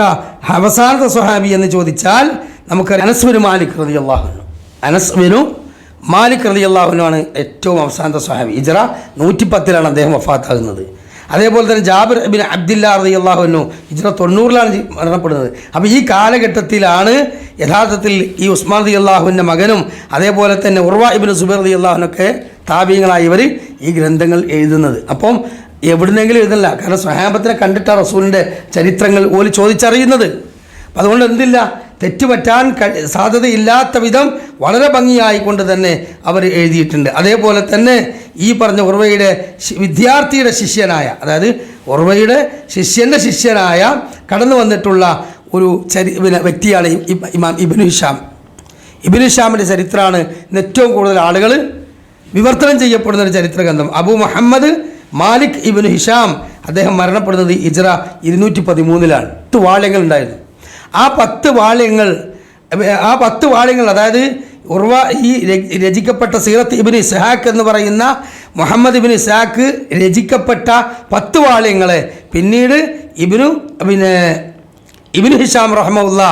[SPEAKER 1] അവസാനത്തെ സ്വഹാബി എന്ന് ചോദിച്ചാൽ നമുക്ക് അനസ് ബിൻ മാലിക് റളിയല്ലാഹു അൻഹു. അനസ് ബിൻ മാലിക് റളിയല്ലാഹു അൻഹു ആണ് ഏറ്റവും അവസാനത്തെ സ്വഹാബി. ഹിജ്റ 110-ലാണ് അദ്ദേഹം വഫാത്താകുന്നത്. അതേപോലെ തന്നെ ജാബിർ ബിൻ അബ്ദില്ലാ റളിയല്ലാഹു അൻഹു ഹിജ്റ 90-ലാണ് മരണപ്പെടുന്നത്. അപ്പോൾ ഈ കാലഘട്ടത്തിലാണ് യഥാർത്ഥത്തിൽ ഈ ഉസ്മാൻ റളിയല്ലാഹുവിൻ്റെ മകനും അതേപോലെ തന്നെ ഉർവ ഇബ്നു സുബൈർ റളിയല്ലാഹു അൻഹുവൊക്കെ താബിഈങ്ങളായി ഇവർ ഈ ഗ്രന്ഥങ്ങൾ എഴുതുന്നത്. അപ്പം എവിടുന്നെങ്കിലും എഴുതല്ല, കാരണം സ്വഹാബത്തിനെ കണ്ടിട്ടാണ് റസൂലിൻ്റെ ചരിത്രങ്ങൾ ഓല് ചോദിച്ചറിയുന്നത്. അപ്പം അതുകൊണ്ട് എന്തില്ല, തെറ്റുപറ്റാൻ സാധ്യതയില്ലാത്ത വിധം വളരെ ഭംഗിയായിക്കൊണ്ട് തന്നെ അവർ എഴുതിയിട്ടുണ്ട്. അതേപോലെ തന്നെ ഈ പറഞ്ഞ ഉർവയുടെ വിദ്യാർത്ഥിയുടെ ശിഷ്യനായ, അതായത് ഉർവയുടെ ശിഷ്യൻ്റെ ശിഷ്യനായ കടന്നു വന്നിട്ടുള്ള ഒരു വ്യക്തിയാണ് ഇമാം ഇബ്നു ഹിഷാം. ഇബ്നു ഹിഷാമിൻ്റെ ചരിത്രമാണ് ഏറ്റവും കൂടുതൽ ആളുകൾ വിവർത്തനം ചെയ്യപ്പെടുന്ന ഒരു ചരിത്ര ഗ്രന്ഥം. അബൂ മുഹമ്മദ് മാലിക് ഇബ്നു ഹിഷാം അദ്ദേഹം മരണപ്പെടുന്നത് ഹിജ്റ 213-ലാണ്. 10 വാള്യങ്ങൾ ഉണ്ടായിരുന്നു. ആ 10 വാള്യങ്ങൾ അതായത് ഉർവ ഈ രചിക്കപ്പെട്ട സീറത്ത് ഇബ്നു ഇസ്ഹാഖ് എന്ന് പറയുന്ന മുഹമ്മദ് ഇബ്നു ഇസ്ഹാഖ് രചിക്കപ്പെട്ട 10 വാള്യങ്ങളെ പിന്നീട് ഇബ്നു ഹിഷാം റഹ്മഹുല്ല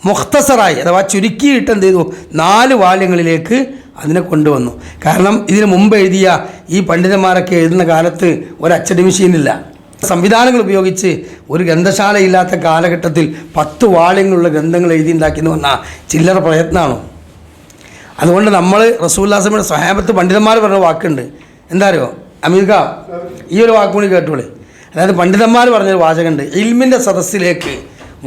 [SPEAKER 1] മുഖ്തസറായി അഥവാ ചുരുക്കിയിട്ട് എന്ത് ചെയ്തു, 4 വാള്യങ്ങളിലേക്ക് അതിനെ കൊണ്ടുവന്നു. കാരണം ഇതിനു മുമ്പ് എഴുതിയ ഈ പണ്ഡിതന്മാരൊക്കെ എഴുതുന്ന കാലത്ത് ഒരു അച്ചടി മെഷീനില്ല, സംവിധാനങ്ങൾ ഉപയോഗിച്ച് ഒരു ഗ്രന്ഥശാലയില്ലാത്ത കാലഘട്ടത്തിൽ 10 വാള്യങ്ങളുള്ള ഗ്രന്ഥങ്ങൾ എഴുതിയുണ്ടാക്കിയെന്ന് പറഞ്ഞാൽ ചില്ലറ പ്രയത്നമാണോ? അതുകൊണ്ട് നമ്മൾ റസൂലുള്ളാഹി സ്വല്ലല്ലാഹു സ്വഹാബത്ത് പണ്ഡിതന്മാർ പറഞ്ഞ വാക്കുണ്ട്, എന്താ അറിയോ അമീർക്ക, ഈ ഒരു വാക്കുകൂടി കേട്ടോളെ. അതായത് പണ്ഡിതന്മാർ പറഞ്ഞൊരു വാചകമുണ്ട്, ഇൽമിൻ്റെ സദസ്സിലേക്ക്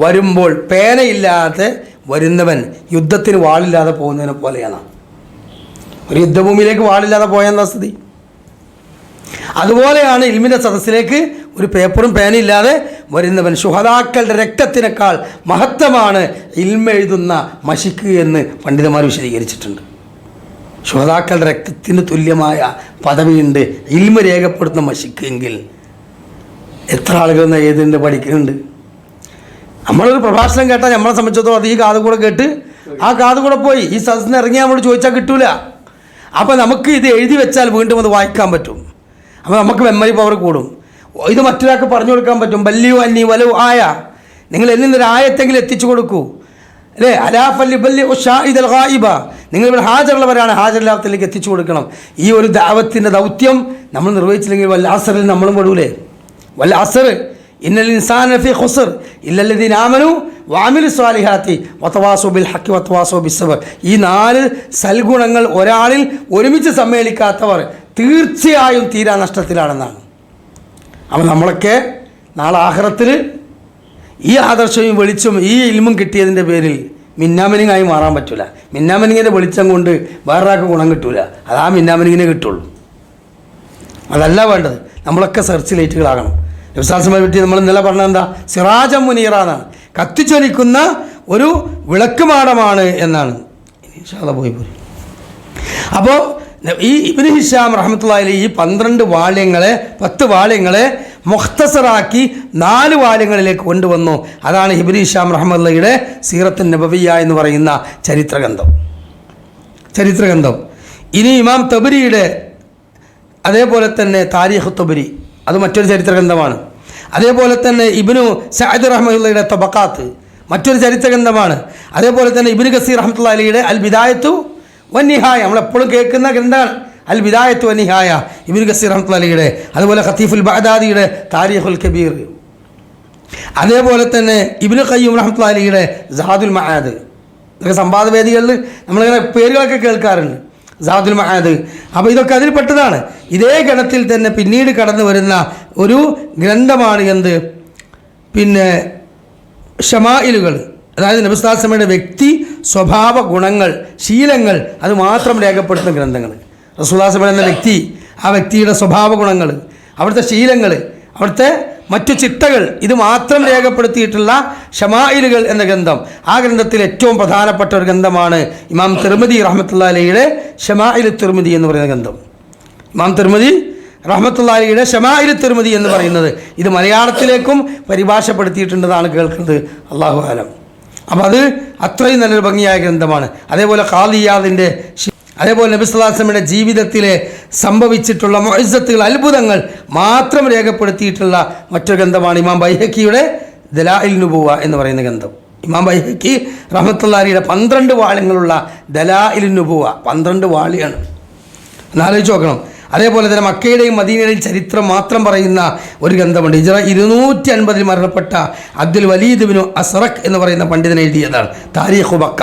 [SPEAKER 1] വരുമ്പോൾ പേനയില്ലാതെ വരുന്നവൻ യുദ്ധത്തിന് വാളില്ലാതെ പോകുന്നതിനെ പോലെയാണ്. ഒരു യുദ്ധഭൂമിയിലേക്ക് വാളില്ലാതെ പോയെന്ന സ്ഥിതി അതുപോലെയാണ് ഇൽമിൻ്റെ സദസ്സിലേക്ക് ഒരു പേപ്പറും പേനയും ഇല്ലാതെ വരുന്നവൻ. ശുഹദാക്കളുടെ രക്തത്തിനേക്കാൾ മഹത്വമാണ് ഇൽമെഴുതുന്ന മഷിക്ക് എന്ന് പണ്ഡിതന്മാർ വിശദീകരിച്ചിട്ടുണ്ട്. ശുഹദാക്കളുടെ രക്തത്തിന് തുല്യമായ പദവിയുണ്ട് ഇൽമ രേഖപ്പെടുത്തുന്ന മഷിക്ക് എങ്കിൽ എത്ര ആളുകൾ എഴുതുന്നുണ്ട്, പഠിക്കുന്നുണ്ട്. നമ്മളൊരു പ്രഭാഷണം കേട്ടാൽ നമ്മളെ സംബന്ധിച്ചിടത്തോളം അത് ഈ കാത് കൂടെ കേട്ട് ആ കാത് കൂടെ പോയി ഈ സദസ്സിന് ഇറങ്ങി നമ്മൾ ചോദിച്ചാൽ കിട്ടൂല. അപ്പോൾ നമുക്ക് ഇത് എഴുതി വെച്ചാൽ വീണ്ടും അത് വായിക്കാൻ പറ്റും. അപ്പോൾ നമുക്ക് മെമ്മറി പവർ കൂടും. ഇത് മറ്റൊരാൾക്ക് പറഞ്ഞു കൊടുക്കാൻ പറ്റും. ബല്ലിയു അന്നി വലു ആയ, നിങ്ങൾ എന്നിൽ നിന്നൊരു ആയത്തെങ്കിലും എത്തിച്ചു കൊടുക്കൂ അല്ലേ. അലാഫല്ലി ബല്ലി ഷാഹിദൽ ഗായിബ, നിങ്ങൾ ഇവിടെ ഹാജറുള്ളവരാണ്, ഹാജറില്ലാത്തതിലേക്ക് എത്തിച്ചു കൊടുക്കണം. ഈ ഒരു ദഅവത്തിൻ്റെ ദൗത്യം നമ്മൾ നിർവഹിച്ചില്ലെങ്കിൽ വല്ല അസറിൽ നമ്മളും പെടൂലേ. വല്ല അസർ ഇന്നൽ ഇൻസാന ലഫീ ഖുസ്ർ ഇല്ലല്ലദീന ആമനു വഅമിലു സ്വാലിഹാത്തി വതവാസൗ ബിൽ ഹഖ് വതവാസൗ ബിസ്സബ്ർ. ഈ 4 സൽഗുണങ്ങൾ ഒരാളിൽ ഒരുമിച്ച് സമ്മേളിക്കാത്തവർ തീർച്ചയായും തീരാ നഷ്ടത്തിലാണെന്നാണ്. അപ്പോൾ നമ്മളൊക്കെ നാളെ ആഖിറത്തിൽ ഈ ആദർശവും വെളിച്ചവും ഈ ഇൽമും കിട്ടിയതിൻ്റെ പേരിൽ മിന്നാമിനിങ്ങായി മാറാൻ പറ്റില്ല. മിന്നാമിനിങ്ങിൻ്റെ വെളിച്ചം കൊണ്ട് വേറൊരാൾക്ക് ഗുണം കിട്ടൂല. അത് ആ മിന്നാമിനിങ്ങിനെ കിട്ടുള്ളൂ. അതല്ല വേണ്ടത്. നമ്മളൊക്കെ സെർച്ച് ലൈറ്റുകളാകണം. നബിസ്വല്ലല്ലാഹു പറ്റി നമ്മൾ ഇന്നലെ പറഞ്ഞത് എന്താ? സിറാജം മുനീറ എന്നാണ്, കത്തിച്ചൊലിക്കുന്ന ഒരു വിളക്കുമാടമാണ് എന്നാണ്. ഇൻഷാ അല്ലാഹ് പോയി. അപ്പോൾ ഈ ഇബ്നു ഹിഷാം റഹ്മത്തുള്ളാഹി അലൈഹി ഈ 12 വാള്യങ്ങളെ 10 വാള്യങ്ങളെ മുഖ്തസറാക്കി 4 വാല്യങ്ങളിലേക്ക് കൊണ്ടുവന്നു. അതാണ് ഇബ്നു ഹിഷാം റഹ്മത്തുള്ളാഹിയുടെ സീറത്തുൻ നബവിയ്യ എന്ന് പറയുന്ന ചരിത്രഗ്രന്ഥം. ഇനി ഇമാം തബരിയുടെ അതേപോലെ തന്നെ താരീഖ് തബരി, അത് മറ്റൊരു ചരിത്രഗ്രന്ഥമാണ്. അതേപോലെ തന്നെ ഇബ്നു സഅദ് റഹ്മത്തുള്ളാഹിയുടെ തബഖാത്ത് മറ്റൊരു ചരിത്രഗ്രന്ഥമാണ്. അതേപോലെ തന്നെ ഇബ്നു കസീർ റഹ്മത്തുള്ളാഹി അലൈഹിയുടെ അൽ ബിദായത്തു വന്നിഹായ, നമ്മളെപ്പോഴും കേൾക്കുന്ന ഗ്രന്ഥമാണ് അൽ ബിദായത്തു വന്നിഹായ ഇബ്നു കസീർ റഹ്മത്തുള്ളാഹി അലൈഹിയുടെ. അതുപോലെ ഖത്തീഫുൽ ബഗ്ദാദിയുടെ താരീഖുൽ കബീർ. അതേപോലെ തന്നെ ഇബ്നു ഖയ്യിം റഹ്മത്തുള്ളാഹി അലൈഹിയുടെ സാദുൽ മആദ്. ഇതൊക്കെ സംവാദവേദികളിൽ നമ്മളിങ്ങനെ പേരുകളൊക്കെ കേൾക്കാറുണ്ട്, സാദുൽ മആദ്. അപ്പോൾ ഇതൊക്കെ അതിൽപ്പെട്ടതാണ്. ഇതേ ഗണത്തിൽ തന്നെ പിന്നീട് കടന്നു വരുന്ന ഒരു ഗ്രന്ഥമാണ് എന്ത്, പിന്നെ ഷമായിലുകൾ, അതായത് നബി സല്ലല്ലാഹു അലൈഹി വസല്ലമയുടെ വ്യക്തി സ്വഭാവ ഗുണങ്ങൾ ശീലങ്ങൾ അത് മാത്രം രേഖപ്പെടുത്തുന്ന ഗ്രന്ഥങ്ങൾ. റസൂലുള്ളാഹി സ്വല്ലല്ലാഹു അലൈഹി വസല്ലം എന്ന വ്യക്തി, ആ വ്യക്തിയുടെ സ്വഭാവ ഗുണങ്ങൾ, അവിടുത്തെ ശീലങ്ങൾ, അവിടുത്തെ മറ്റു ചിട്ടകൾ ഇത് മാത്രം രേഖപ്പെടുത്തിയിട്ടുള്ള ഷമായിലുകൾ എന്ന ഗ്രന്ഥം. ആ ഗ്രന്ഥത്തിൽ ഏറ്റവും പ്രധാനപ്പെട്ട ഒരു ഗ്രന്ഥമാണ് ഇമാം തിർമിദി റഹ്മത്തുള്ളാഹി അലൈഹിയുടെ ഷമാഇൽ തിർമിദി എന്ന് പറയുന്ന ഗ്രന്ഥം. ഇമാം തിർമിദി റഹ്മത്തുള്ളാഹി അലൈഹിയുടെ ഷമാഇൽ തിർമിദി എന്ന് പറയുന്നത് ഇത് മലയാളത്തിലേക്കും പരിഭാഷപ്പെടുത്തിയിട്ടുണ്ടെന്നാണ് കേൾക്കുന്നത്. അല്ലാഹു അലം. അപ്പോൾ അത് അത്രയും നല്ലൊരു ഭംഗിയായ ഗ്രന്ഥമാണ്. അതേപോലെ ഖാദി ഇയാദിൻ്റെ, അതേപോലെ നബി സല്ലല്ലാഹു അലൈഹി വസല്ലമയുടെ ജീവിതത്തിലെ സംഭവിച്ചിട്ടുള്ള മുഅ്ജിസത്തുകൾ അത്ഭുതങ്ങൾ മാത്രം രേഖപ്പെടുത്തിയിട്ടുള്ള മറ്റൊരു ഗ്രന്ഥമാണ് ഇമാം ബൈഹഖിയുടെ ദലാഇൽ നുബുവ എന്ന് പറയുന്ന ഗ്രന്ഥം. ഇമാം ബൈഹഖി റഹ്മത്തുള്ളാഹി അലൈഹിയുടെ 12 വാള്യങ്ങളുള്ള ദലാഇൽ നുബുവ, 12 വാള്യാണ്, എന്നാലോചിച്ച് നോക്കണം. അതേപോലെ തന്നെ മക്കയുടെയും മദീനയുടെയും ചരിത്രം മാത്രം പറയുന്ന ഒരു ഗ്രന്ഥമുണ്ട്. ഹിജ്റ 250 മരണപ്പെട്ട അബ്ദുൽ വലീദ് ഇബ്നു അസ്റഖ് എന്ന് പറയുന്ന പണ്ഡിതൻ എഴുതിയതാണ് താരീഖു മക്ക.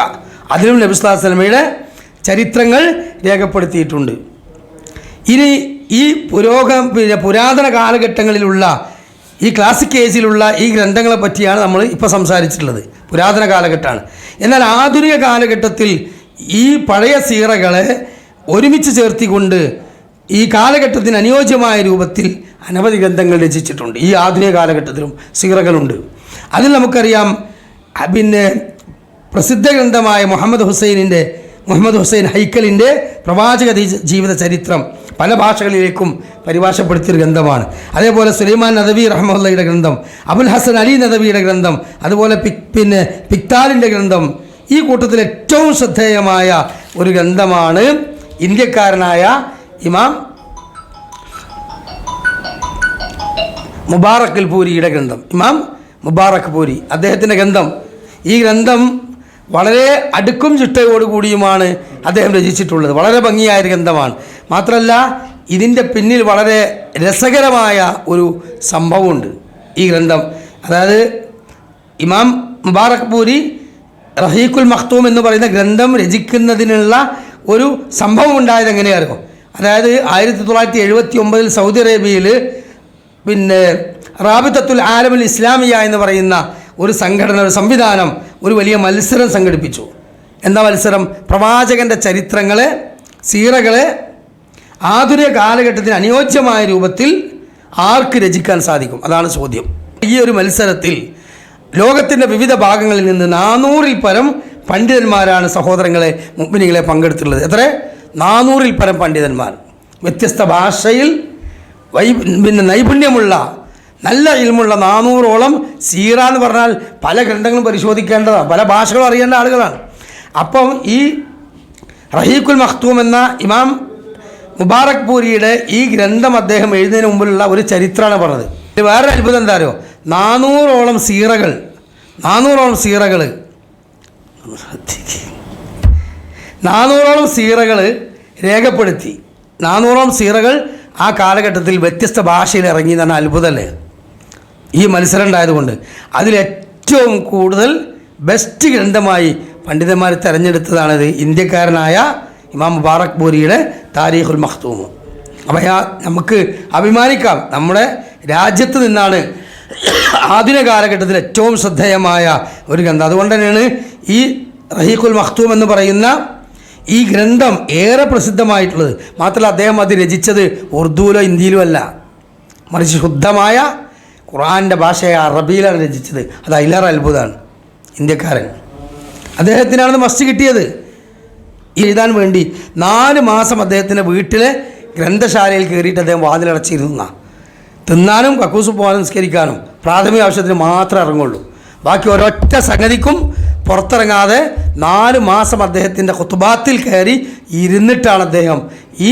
[SPEAKER 1] അതിലും നബി സല്ലല്ലാഹു അലൈഹി വസല്ലമയുടെ ചരിത്രങ്ങൾ രേഖപ്പെടുത്തിയിട്ടുണ്ട്. ഇനി ഈ പുരാതന കാലഘട്ടങ്ങളിലുള്ള ഈ ക്ലാസിക് ഏജിലുള്ള ഈ ഗ്രന്ഥങ്ങളെ പറ്റിയാണ് നമ്മൾ ഇപ്പോൾ സംസാരിച്ചിട്ടുള്ളത്. പുരാതന കാലഘട്ടമാണ്. എന്നാൽ ആധുനിക കാലഘട്ടത്തിൽ ഈ പഴയ സീറകളെ ഒരുമിച്ച് ചേർത്തിക്കൊണ്ട് ഈ കാലഘട്ടത്തിന് അനുയോജ്യമായ രൂപത്തിൽ അനവധി ഗ്രന്ഥങ്ങൾ രചിച്ചിട്ടുണ്ട്. ഈ ആധുനിക കാലഘട്ടത്തിലും സീറകളുണ്ട്. അതിൽ നമുക്കറിയാം പിന്നെ പ്രസിദ്ധ ഗ്രന്ഥമായ മുഹമ്മദ് ഹുസൈൻ ഹൈക്കലിൻ്റെ പ്രവാചക ജീവിത ചരിത്രം പല ഭാഷകളിലേക്കും പരിഭാഷപ്പെടുത്തിയൊരു ഗ്രന്ഥമാണ്. അതേപോലെ സുലൈമാൻ നദവി റഹ്മത്തുള്ളാഹിയുടെ ഗ്രന്ഥം, അബുൽ ഹസൻ അലി നദവിയുടെ ഗ്രന്ഥം, അതുപോലെ പിക്താലിൻ്റെ ഗ്രന്ഥം. ഈ കൂട്ടത്തിൽ ഏറ്റവും ശ്രദ്ധേയമായ ഒരു ഗ്രന്ഥമാണ് ഇന്ത്യക്കാരനായ ഇമാം മുബാറക് പൂരിയുടെ ഗ്രന്ഥം. ഇമാം മുബാറക് പൂരി അദ്ദേഹത്തിൻ്റെ ഗ്രന്ഥം. ഈ ഗ്രന്ഥം വളരെ അടുക്കും ചിട്ടയോടുകൂടിയുമാണ് അദ്ദേഹം രചിച്ചിട്ടുള്ളത്. വളരെ ഭംഗിയായൊരു ഗ്രന്ഥമാണ്. മാത്രമല്ല ഇതിൻ്റെ പിന്നിൽ വളരെ രസകരമായ ഒരു സംഭവമുണ്ട് ഈ ഗ്രന്ഥം. അതായത് ഇമാം മുബാറക് പൂരി റഹീഖുൽ മഖ്തൂം എന്ന് പറയുന്ന ഗ്രന്ഥം രചിക്കുന്നതിനുള്ള ഒരു സംഭവം ഉണ്ടായത് എങ്ങനെയായിരുന്നു? അതായത് 1979 സൗദി അറേബ്യയിൽ റാബിത്തത്തുൽ ആലമുൽ ഇസ്ലാമിയ എന്ന് പറയുന്ന ഒരു സംഘടന, ഒരു സംവിധാനം ഒരു വലിയ മത്സരം സംഘടിപ്പിച്ചു. എന്താ മത്സരം? പ്രവാചകൻ്റെ ചരിത്രങ്ങളെ, സീറകളെ ആധുനിക കാലഘട്ടത്തിന് അനുയോജ്യമായ രൂപത്തിൽ ആർക്ക് രചിക്കാൻ സാധിക്കും? അതാണ് ചോദ്യം. ഈ ഒരു മത്സരത്തിൽ ലോകത്തിൻ്റെ വിവിധ ഭാഗങ്ങളിൽ നിന്ന് 400-ൽ പരം പണ്ഡിതന്മാരാണ് സഹോദരങ്ങളെ മുഅ്മിനീങ്ങളെ പങ്കെടുത്തിട്ടുള്ളത്. എത്ര? 400-ൽ പരം പണ്ഡിതന്മാർ. വ്യത്യസ്ത ഭാഷയിൽ നൈപുണ്യമുള്ള നല്ല ഇൽമുള്ള 400ഓളം. സീറ എന്ന് പറഞ്ഞാൽ പല ഗ്രന്ഥങ്ങളും പരിശോധിക്കേണ്ടതാണ്, പല ഭാഷകളും അറിയേണ്ട ആളുകളാണ്. അപ്പം ഈ റഹീഖുൽ മഖ്തൂം എന്ന ഇമാം മുബാറക് പൂരിയുടെ ഈ ഗ്രന്ഥം അദ്ദേഹം എഴുതുന്നതിന് മുമ്പിലുള്ള ഒരു ചരിത്രമാണ് പറഞ്ഞത്. വേറൊരു അത്ഭുതം എന്താ അറിയോ? 400ഓളം സീറകൾ രേഖപ്പെടുത്തി. 400ഓളം സീറകൾ ആ കാലഘട്ടത്തിൽ വ്യത്യസ്ത ഭാഷയിൽ ഇറങ്ങി എന്ന് പറഞ്ഞാൽ അത്ഭുതമല്ലേ? ഈ മത്സരം ഉണ്ടായതുകൊണ്ട് അതിലേറ്റവും കൂടുതൽ ബെസ്റ്റ് ഗ്രന്ഥമായി പണ്ഡിതന്മാർ തിരഞ്ഞെടുത്തതാണിത്, ഇന്ത്യക്കാരനായ ഇമാം മുബാറക് പൂരിയുടെ താരീഖുൽ മഖ്തൂം. അപ്പോൾ നമുക്ക് അഭിമാനിക്കാം, നമ്മുടെ രാജ്യത്ത് നിന്നാണ് ആധുനിക കാലഘട്ടത്തിൽ ഏറ്റവും ശ്രദ്ധേയമായ ഒരു ഗ്രന്ഥം. അതുകൊണ്ട് തന്നെയാണ് ഈ റഹീഖുൽ മഖ്തൂം എന്ന് പറയുന്ന ഈ ഗ്രന്ഥം ഏറെ പ്രസിദ്ധമായിട്ടുള്ളത്. മാത്രമല്ല അദ്ദേഹം അത് രചിച്ചത് ഉറുദുവിലോ ഹിന്ദിയിലോ അല്ല, മറിച്ച് ശുദ്ധമായ ഖുർആൻ്റെ ഭാഷയായ അറബിയിലാണ് രചിച്ചത്. അത് അതിലേറെ അത്ഭുതമാണ്. ഇന്ത്യക്കാരൻ, അദ്ദേഹത്തിനാണ് മസ്റ്റ് കിട്ടിയത്. എഴുതാൻ വേണ്ടി 4 മാസം അദ്ദേഹത്തിൻ്റെ വീട്ടിലെ ഗ്രന്ഥശാലയിൽ കയറിയിട്ട് അദ്ദേഹം വാതിലടച്ചിരുന്ന, തിന്നാനും കക്കൂസ് പോകാനും നിസ്കരിക്കാനും പ്രാഥമിക ആവശ്യത്തിന് മാത്രമേ ഇറങ്ങുള്ളൂ. ബാക്കി ഒരൊറ്റ സംഗതിക്കും പുറത്തിറങ്ങാതെ 4 മാസം അദ്ദേഹത്തിൻ്റെ ഖുതുബാത്തിൽ കയറി ഇരുന്നിട്ടാണ് അദ്ദേഹം ഈ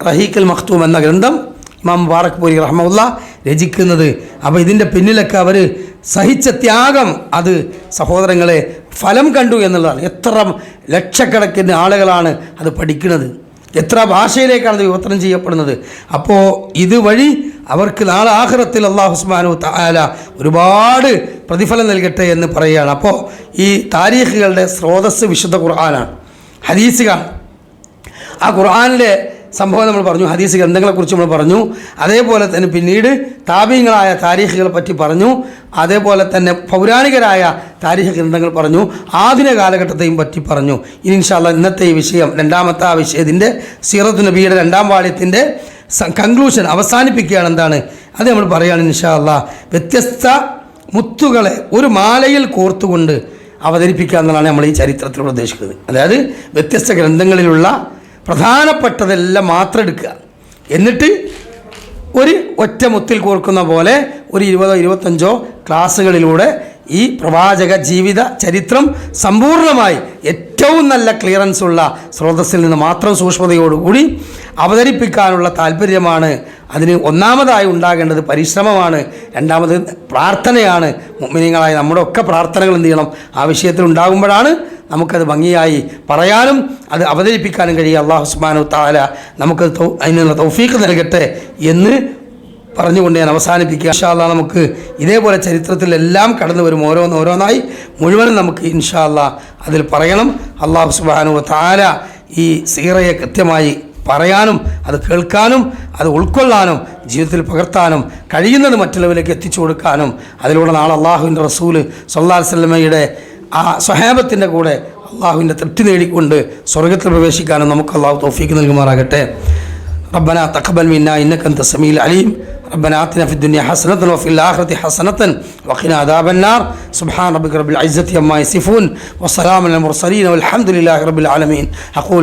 [SPEAKER 1] റഹീഖുൽ മഖ്തൂം എന്ന ഗ്രന്ഥം ഇമാം മുബാറക് പൂരി റഹ്മത്തുള്ളാഹി രചിക്കുന്നത്. അപ്പോൾ ഇതിൻ്റെ പിന്നിലൊക്കെ അവർ സഹിച്ച ത്യാഗം, അത് സഹോദരങ്ങളെ ഫലം കണ്ടു എന്നുള്ളതാണ്. എത്ര ലക്ഷക്കണക്കിന് ആളുകളാണ് അത് പഠിക്കുന്നത്, എത്ര ഭാഷയിലേക്കാണ് അത് വിവർത്തനം ചെയ്യപ്പെടുന്നത്. അപ്പോൾ ഇതുവഴി അവർക്ക് നാളെ ആഖിറത്തിൽ അല്ലാഹു സുബ്ഹാനഹു തആല ഒരുപാട് പ്രതിഫലം നൽകട്ടെ എന്ന് പറയുകയാണ്. അപ്പോൾ ഈ താരീഖുകളുടെ സ്രോതസ്സ് വിശുദ്ധ ഖുർആനാണ്, ഹദീസുകളാണ്. ആ ഖുർആനിലെ സംഭവം നമ്മൾ പറഞ്ഞു, ഹദീസ് ഗ്രന്ഥങ്ങളെക്കുറിച്ച് നമ്മൾ പറഞ്ഞു. അതേപോലെ തന്നെ പിന്നീട് താബീങ്ങളായ താരീഖുകളെ പറ്റി പറഞ്ഞു. അതേപോലെ തന്നെ പൗരാണികരായ താരീഖ് ഗ്രന്ഥങ്ങൾ പറഞ്ഞു. ആധുനിക കാലഘട്ടത്തെയും പറ്റി പറഞ്ഞു. ഇനി ഇൻഷാ അല്ലാഹ് ഇന്നത്തെ ഈ വിഷയം, രണ്ടാമത്തെ ആ വിഷയത്തിൻ്റെ സീറത്തു നബിയുടെ 2ാം വാള്യത്തിൻ്റെ കൺക്ലൂഷൻ അവസാനിപ്പിക്കുകയാണ്. എന്താണ് അത് നമ്മൾ പറയുകയാണ് ഇൻഷാ അല്ലാഹ്. വ്യത്യസ്ത മുത്തുകളെ ഒരു മാലയിൽ കോർത്തുകൊണ്ട് അവതരിപ്പിക്കുക എന്നതാണ് നമ്മൾ ഈ ചരിത്രത്തിലൂടെ ഉദ്ദേശിക്കുന്നത്. അതായത് വ്യത്യസ്ത ഗ്രന്ഥങ്ങളിലുള്ള പ്രധാനപ്പെട്ടതെല്ലാം മാത്രം എടുക്കുക, എന്നിട്ട് ഒരു ഒറ്റ മുത്തിൽ കോർക്കുന്ന പോലെ ഒരു 20-25 ക്ലാസ്സുകളിലൂടെ ഈ പ്രവാചക ജീവിത ചരിത്രം സമ്പൂർണ്ണമായി ഏറ്റവും നല്ല ക്ലിയറൻസ് ഉള്ള സ്രോതസ്സിൽ നിന്ന് മാത്രം സൂക്ഷ്മതയോടുകൂടി അവതരിപ്പിക്കാനുള്ള താല്പര്യമാണ്. അതിന് ഒന്നാമതായി ഉണ്ടാകേണ്ടത് പരിശ്രമമാണ്, രണ്ടാമത് പ്രാർത്ഥനയാണ്. മുഅ്മിനീങ്ങളായ നമ്മുടെ ഒക്കെ പ്രാർത്ഥനകൾ എന്ത് ചെയ്യണം? ആ വിഷയത്തിൽ ഉണ്ടാകുമ്പോഴാണ് നമുക്കത് ഭംഗിയായി പറയാനും അത് അവതരിപ്പിക്കാനും കഴിയുക. അല്ലാഹു സുബ്ഹാനഹു തആല നമുക്ക് അതിനുള്ള തൗഫീഖ് നൽകട്ടെ എന്ന് പറഞ്ഞുകൊണ്ട് ഞാൻ അവസാനിപ്പിക്കുക. ഇൻഷാ അല്ലാഹ് നമുക്ക് ഇതേപോലെ ചരിത്രത്തിലെല്ലാം കടന്നു വരും, ഓരോന്നായി മുഴുവനും നമുക്ക് ഇൻഷാ അല്ലാഹ് അതിൽ പറയണം. അല്ലാഹു സുബ്ഹാനഹു തആല ഈ സീറയെ കൃത്യമായി പറയാനും അത് കേൾക്കാനും അത് ഉൾക്കൊള്ളാനും ജീവിതത്തിൽ പകർത്താനും കഴിയുന്നത് മറ്റുള്ളവരിലേക്ക് എത്തിച്ചു കൊടുക്കാനും അതിലൂടെ നാളെ അള്ളാഹുവിൻ്റെ റസൂൽ സ്വല്ലല്ലാഹു അലൈഹി വസല്ലമയുടെ ആ സ്വഹാബത്തിൻ്റെ കൂടെ അള്ളാഹുവിൻ്റെ തൃപ്തി നേടിക്കൊണ്ട് സ്വർഗത്തിൽ പ്രവേശിക്കാനും നമുക്ക് അള്ളാഹു തൗഫീഖ് നൽകുമാറാകട്ടെ. ربنا تقبل منا إنك أنت السميع العليم. ربنا آتنا في الدنيا حسنة وفي الآخرة حسنة وقنا عذاب النار. سبحان ربك رب العزة عما يصفون وسلام على المرسلين والحمد لله رب العالمين. أقول